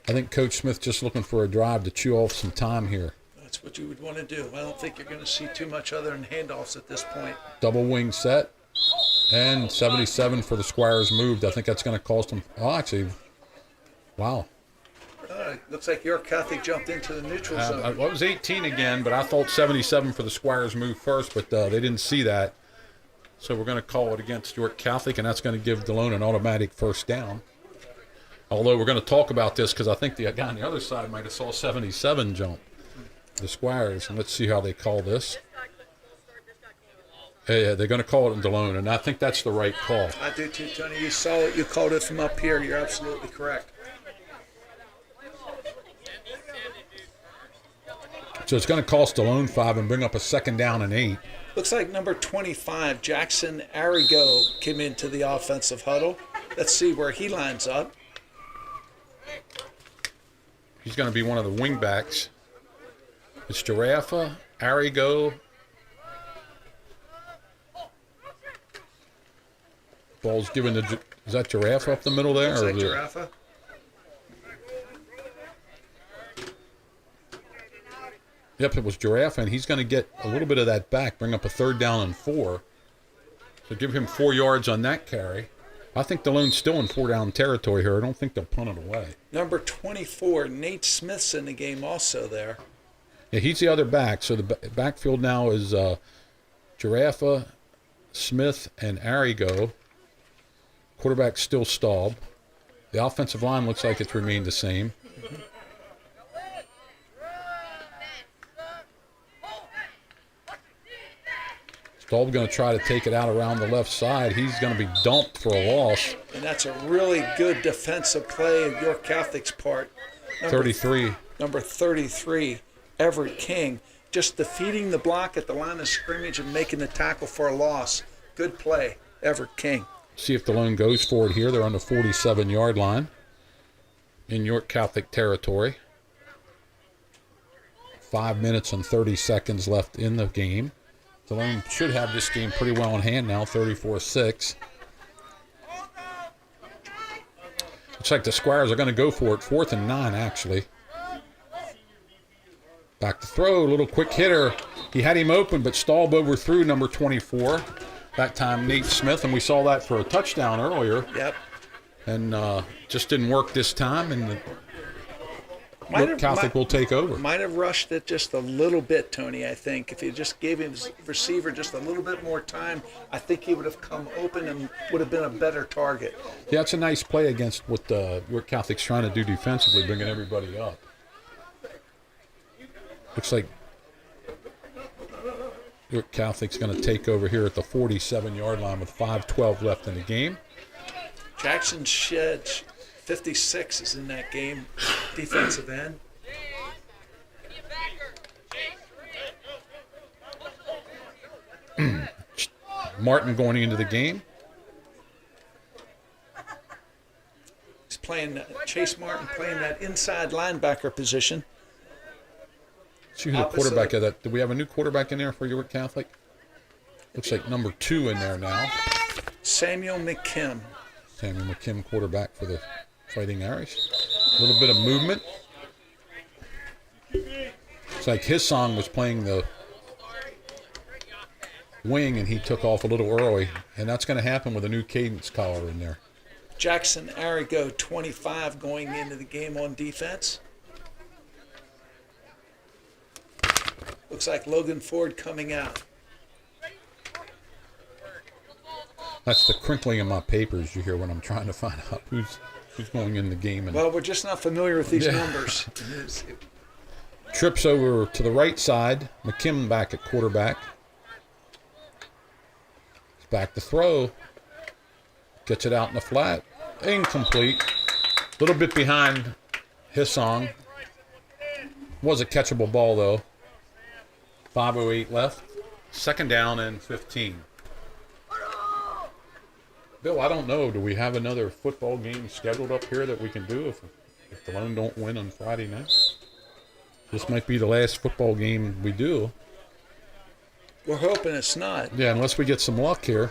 I think Coach Smith just looking for a drive to chew off some time here. That's what you would want to do. I don't think you're going to see too much other than handoffs at this point. Double wing set. And 77 for the Squires moved. I think that's going to cost them. Oh, actually, wow. Looks like York Catholic jumped into the neutral zone. It was 18 again, but I thought 77 for the Squires moved first, but they didn't see that. So we're going to call it against York Catholic, and that's going to give Delone an automatic 1st down. Although we're going to talk about this because I think the guy on the other side might have saw 77 jump. The Squires, and let's see how they call this. Yeah, they're going to call it in Delone, and I think that's the right call. I do too, Tony. You saw it. You called it from up here. You're absolutely correct. So it's going to cost Delone 5 and bring up a 2nd down and 8. Looks like number 25, Jackson Arrigo, came into the offensive huddle. Let's see where he lines up. He's going to be one of the wing backs. It's Giraffa, Arrigo. Ball's given to, is that Giraffe up the middle there? Is or that is it- Giraffe? Yep, it was Giraffe, and he's going to get a little bit of that back, bring up a 3rd down and 4. So give him 4 yards on that carry. I think Delone's still in 4-down territory here. I don't think they'll punt it away. Number 24, Nate Smith's in the game also there. Yeah, he's the other back. So the backfield now is Giraffe, Smith, and Arrigo. Quarterback still Staub. The offensive line looks like it's remained the same. Staub going to try to take it out around the left side. He's going to be dumped for a loss. And that's a really good defensive play of York Catholic's part. 33. Number 33, Everett King, just defeating the block at the line of scrimmage and making the tackle for a loss. Good play, Everett King. See if Delone goes for it here. They're on the 47-yard line in York Catholic territory. 5 minutes and 30 seconds left in the game. Delone should have this game pretty well in hand now, 34-6. Looks like the Squires are going to go for it. 4th and 9, actually. Back to throw, a little quick hitter. He had him open, but Staub overthrew number 24. That time, Nate Smith, and we saw that for a touchdown earlier. Yep. And just didn't work this time, and York Catholic will take over. Might have rushed it just a little bit, Tony, I think. If you just gave his receiver just a little bit more time, I think he would have come open and would have been a better target. Yeah, it's a nice play against what York Catholic's trying to do defensively, bringing everybody up. Looks like York Catholic's going to take over here at the 47-yard line with 5:12 left in the game. Jackson Shedge, 56, is in that game, defensive end. Martin going into the game. He's playing, Chase Martin playing that inside linebacker position. See who the quarterback of that. Do we have a new quarterback in there for York Catholic? Looks like number 2 in there now. Samuel McKim. Samuel McKim, quarterback for the Fighting Irish. A little bit of movement. It's like his song was playing the wing, and he took off a little early. And that's going to happen with a new cadence collar in there. Jackson Arrigo, 25, going into the game on defense. Looks like Logan Ford coming out. That's the crinkling of my papers you hear when I'm trying to find out who's going in the game. And Well, we're just not familiar with these numbers. trips over to the right side. McKim back at quarterback. He's back to throw. Gets it out in the flat. Incomplete. A little bit behind Hissong. Was a catchable ball, though. 5:08 left. 2nd down and 15. Bill, I don't know. Do we have another football game scheduled up here that we can do if Delone don't win on Friday night? This might be the last football game we do. We're hoping it's not. Yeah, unless we get some luck here.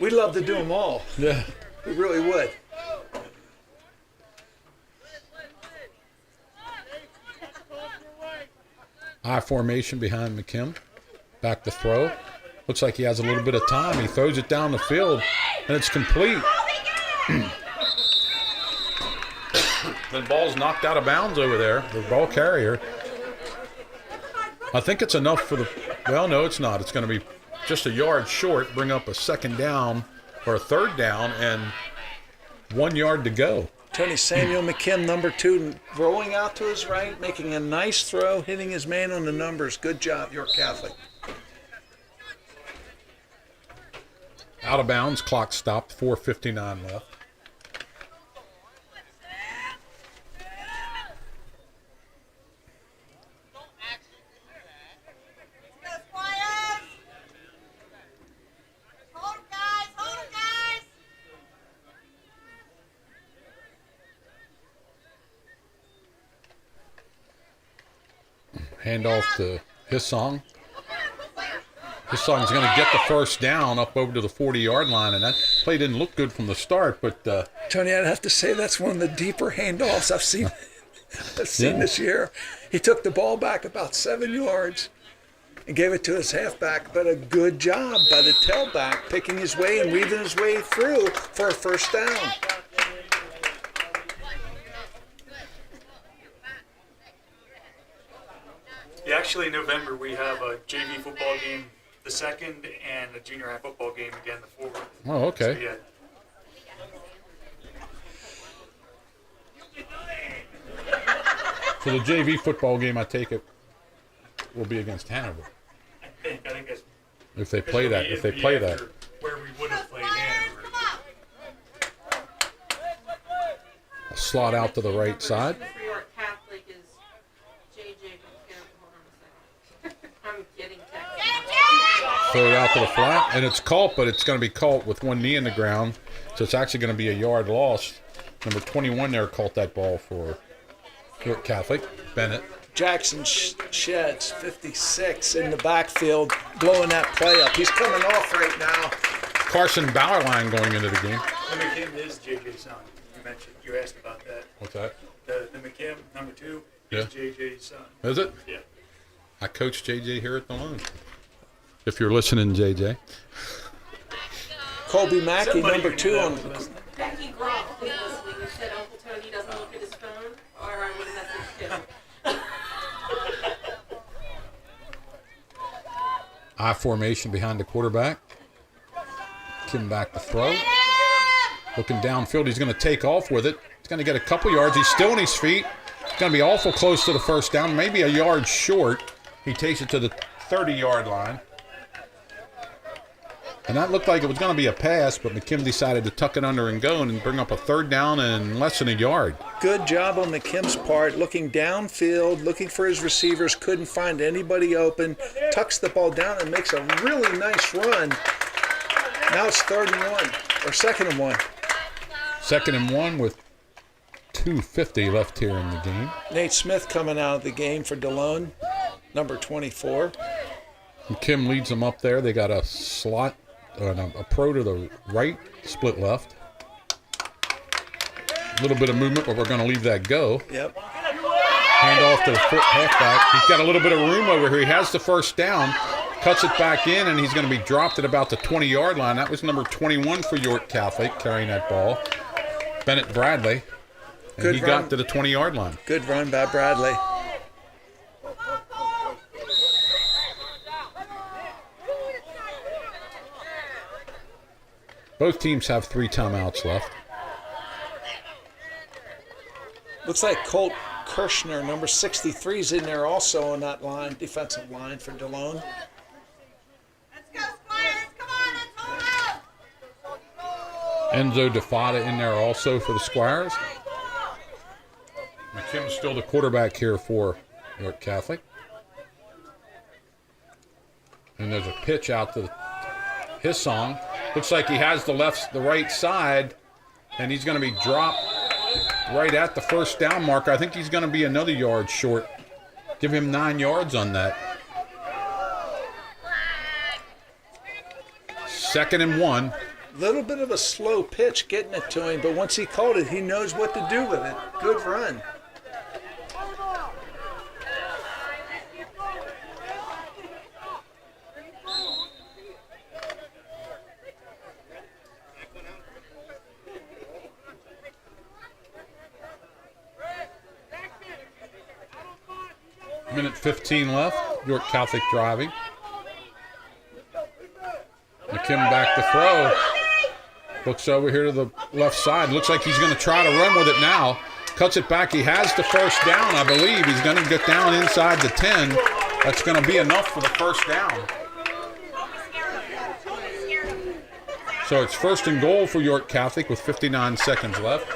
We'd love to do them all. Yeah. We really would. I formation behind McKim. Back to throw. Looks like he has a little bit of time. He throws it down the field, and it's complete. The ball's knocked out of bounds over there. The ball carrier. I think it's enough for the... Well, no, it's not. It's going to be just a yard short. Bring up a 2nd down or a 3rd down, and 1 yard to go. Tony Samuel McKim, number 2, rolling out to his right, making a nice throw, hitting his man on the numbers. Good job, York Catholic. Out of bounds. Clock stopped. 4:59 left. Go Squires! Hold it, guys! Hold it, guys! Hand off to Hissong. His son's going to get the first down up over to the 40-yard line, and that play didn't look good from the start, but Tony, I'd have to say that's one of the deeper handoffs I've seen Yeah. this year. He took the ball back about 7 yards and gave it to his halfback, but a good job by the tailback picking his way and weaving his way through for a first down. Yeah, actually, in November we have a JV football game, the second, and a junior high football game again, the fourth. oh, okay. So, yeah. So the JV football game, I take it, will be against Hanover I think that's if they play that. If they play that. where we would have played Hanover. Slot out to the right side. For York Catholic is JJ. Hold on a second. I'm getting text. Throw it out to the flat, and it's caught, but it's going to be caught with one knee in the ground, so it's actually going to be a yard loss. Number 21 there caught that ball for York Catholic, Bennett. Jackson Sheds, 56, in the backfield, blowing that play up. He's coming off right now. Carson Bowerline going into the game. The McKim is JJ's son. You asked about that. What's that? The McKim, number 2, Yeah. is JJ's son. Is it? Yeah. I coach JJ here at Delone. If you're listening, JJ. Colby Mackey, Somebody number knew 2 that on was listening. Becky Groff is listening and said Uncle Tony doesn't look at his phone, or I would have messaged him. I formation behind the quarterback. Kim back to throw. Looking downfield, he's going to take off with it. He's going to get a couple yards. He's still on his feet. He's going to be awful close to the first down, maybe a yard short. He takes it to the 30-yard line. And that looked like it was going to be a pass, but McKim decided to tuck it under and go and bring up a third down and less than a yard. Good job on McKim's part, looking downfield, looking for his receivers, couldn't find anybody open, tucks the ball down and makes a really nice run. Now it's 31, or 2nd and 1. 2nd and 1 with 2:50 left here in the game. Nate Smith coming out of the game for Delone, number 24. McKim leads them up there. They got a slot, a pro to the right, split left. A little bit of movement, but we're going to leave that go. Yep. Hand off to the halfback. He's got a little bit of room over here. He has the first down, cuts it back in, and he's going to be dropped at about the 20-yard line. That was number 21 for York Catholic carrying that ball, Bennett Bradley. And Good he run. got to the 20-yard line. Good run by Bradley. Both teams have 3 timeouts left. Looks like Colt Kirshner, number 63, is in there also on that line, defensive line for Delone. Let's go, Squires. Come on, let's hold out. Enzo DeFada in there also for the Squires. McKim's still the quarterback here for York Catholic. And there's a pitch out to his song. Looks like he has the right side, and he's going to be dropped right at the first down marker. I think he's going to be another yard short. Give him 9 yards on that. 2nd and 1. Little bit of a slow pitch getting it to him, but once he caught it, he knows what to do with it. Good run. Minute 15 left. York Catholic driving. McKim back to throw. Looks over here to the left side. Looks like he's going to try to run with it now. Cuts it back. He has the first down, I believe. He's going to get down inside the 10. That's going to be enough for the first down. So it's 1st and goal for York Catholic with 59 seconds left.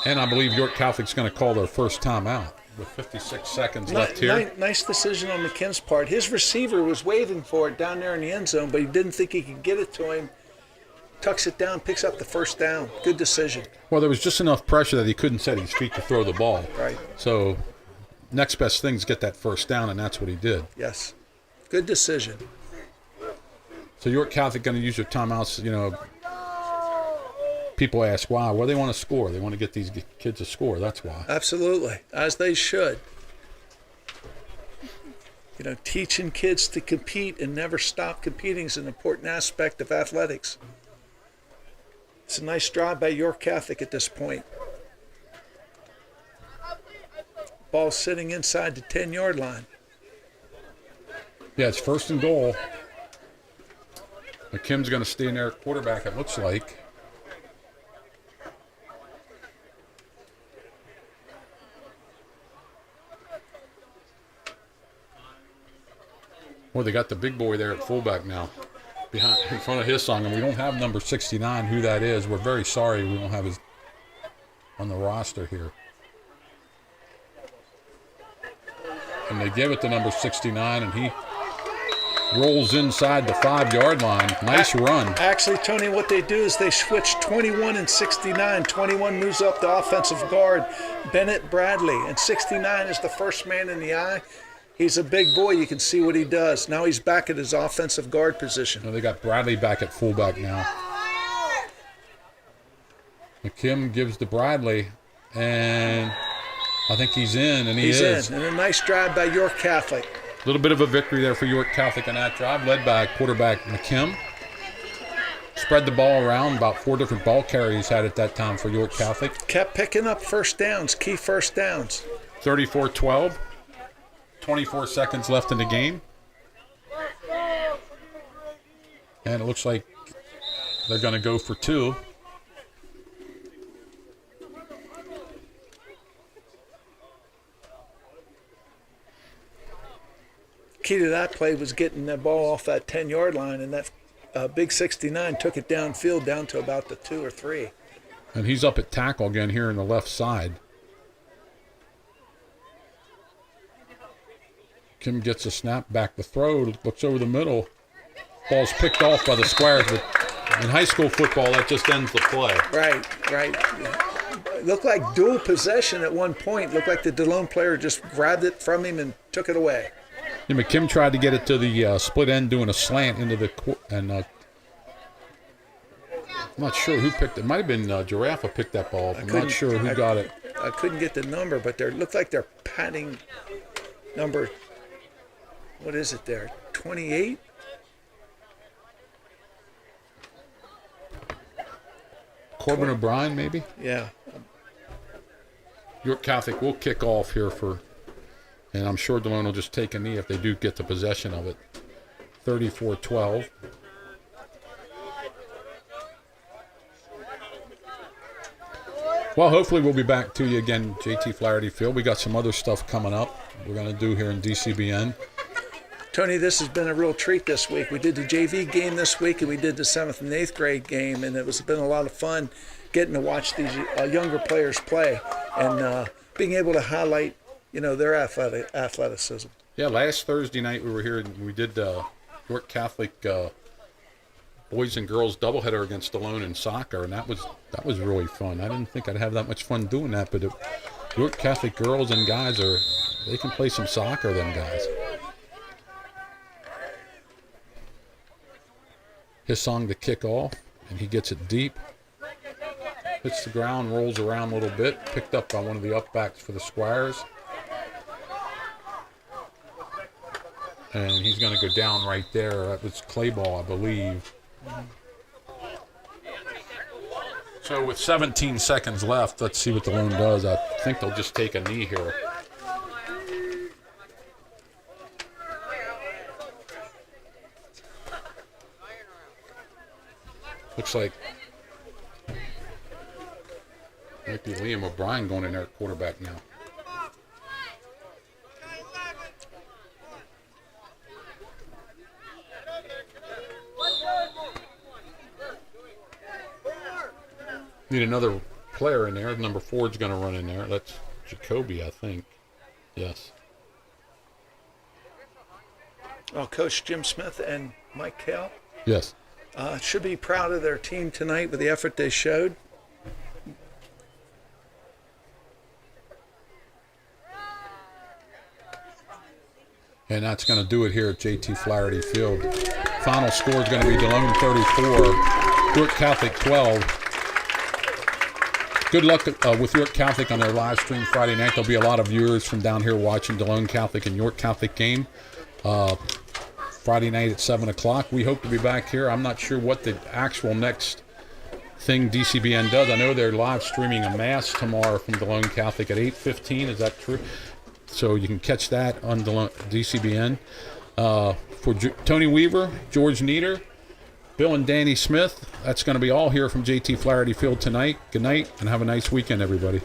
And I believe York Catholic's going to call their first timeout with 56 seconds left here. Nice decision on McKim's part. His receiver was waving for it down there in the end zone, but he didn't think he could get it to him. Tucks it down, picks up the first down. Good decision. Well, there was just enough pressure that he couldn't set his feet to throw the ball. Right. So next best thing is get that first down, and that's what he did. Yes. Good decision. So York Catholic going to use their timeouts. You know, people ask why. Well, they want to score. They want to get these kids to score. That's why. Absolutely, as they should. You know, teaching kids to compete and never stop competing is an important aspect of athletics. It's a nice drive by York Catholic at this point. Ball sitting inside the 10-yard line. Yeah, it's 1st and goal. McKim's going to stay in there at quarterback, it looks like. Well, they got the big boy there at fullback now, behind in front of his song, and we don't have number 69, who that is. We're very sorry we don't have his on the roster here. And they give it to number 69, and he rolls inside the 5-yard line. Nice run. Actually, Tony, what they do is they switch 21 and 69. 21 moves up the offensive guard, Bennett Bradley, and 69 is the first man in the eye. He's a big boy. You can see what he does. Now he's back at his offensive guard position. They got Bradley back at fullback now. McKim gives to Bradley, and I think he's in, and he's is. in. And a nice drive by York Catholic. A little bit of a victory there for York Catholic on that drive, led by quarterback McKim. Spread the ball around. About 4 different ball carries had at that time for York Catholic. Kept picking up first downs, key first downs. 34-12. 24 seconds left in the game. And it looks like they're going to go for 2. Key to that play was getting the ball off that 10-yard line, and that big 69 took it downfield down to about the 2 or 3. And he's up at tackle again here on the left side. Kim gets a snap back to throw, looks over the middle. Ball's picked off by the Squires, but in high school football, that just ends the play. Right. It looked like dual possession at one point. Looked like the Delone player just grabbed it from him and took it away. Yeah, McKim tried to get it to the split end, doing a slant into the and I'm not sure who picked it. Might have been Giraffe picked that ball. I'm not sure who got it. I couldn't get the number, but they looked like they're padding number. What is it there? 28? Corbin O'Brien, maybe? Yeah. York Catholic will kick off here and I'm sure Delone will just take a knee if they do get the possession of it. 34-12. Well, hopefully we'll be back to you again, JT Flaherty Field. We got some other stuff coming up we're going to do here in DCBN. Tony, this has been a real treat this week. We did the JV game this week, and we did the 7th and 8th grade game, and it's been a lot of fun getting to watch these younger players play and being able to highlight, their athleticism. Yeah, last Thursday night we were here and we did York Catholic boys and girls doubleheader against Delone in soccer, and that was really fun. I didn't think I'd have that much fun doing that, but York Catholic girls and guys they can play some soccer, them guys. His song to kick off, and he gets it deep. Hits the ground, rolls around a little bit, picked up by one of the upbacks for the Squires. And he's going to go down right there. That was Clayball, I believe. So with 17 seconds left, let's see what Delone does. I think they'll just take a knee here. Looks like might be Liam O'Brien going in there at quarterback now. Need another player in there. Number 4 is going to run in there. That's Jacoby, I think. Yes. Oh, Coach Jim Smith and Mike Kell Yes. should be proud of their team tonight with the effort they showed. And that's going to do it here at JT Flaherty Field. Final score is going to be Delone 34, York Catholic 12. Good luck with York Catholic on their live stream Friday night. There'll be a lot of viewers from down here watching Delone Catholic and York Catholic game Friday night at 7 o'clock. We hope to be back here. I'm not sure what the actual next thing DCBN does. I know they're live streaming a mass tomorrow from Delone Catholic at 8:15. Is that true? So you can catch that on DCBN. For Tony Weaver, George Nieder, Bill and Danny Smith, that's going to be all here from JT Flaherty Field tonight. Good night, and have a nice weekend, everybody.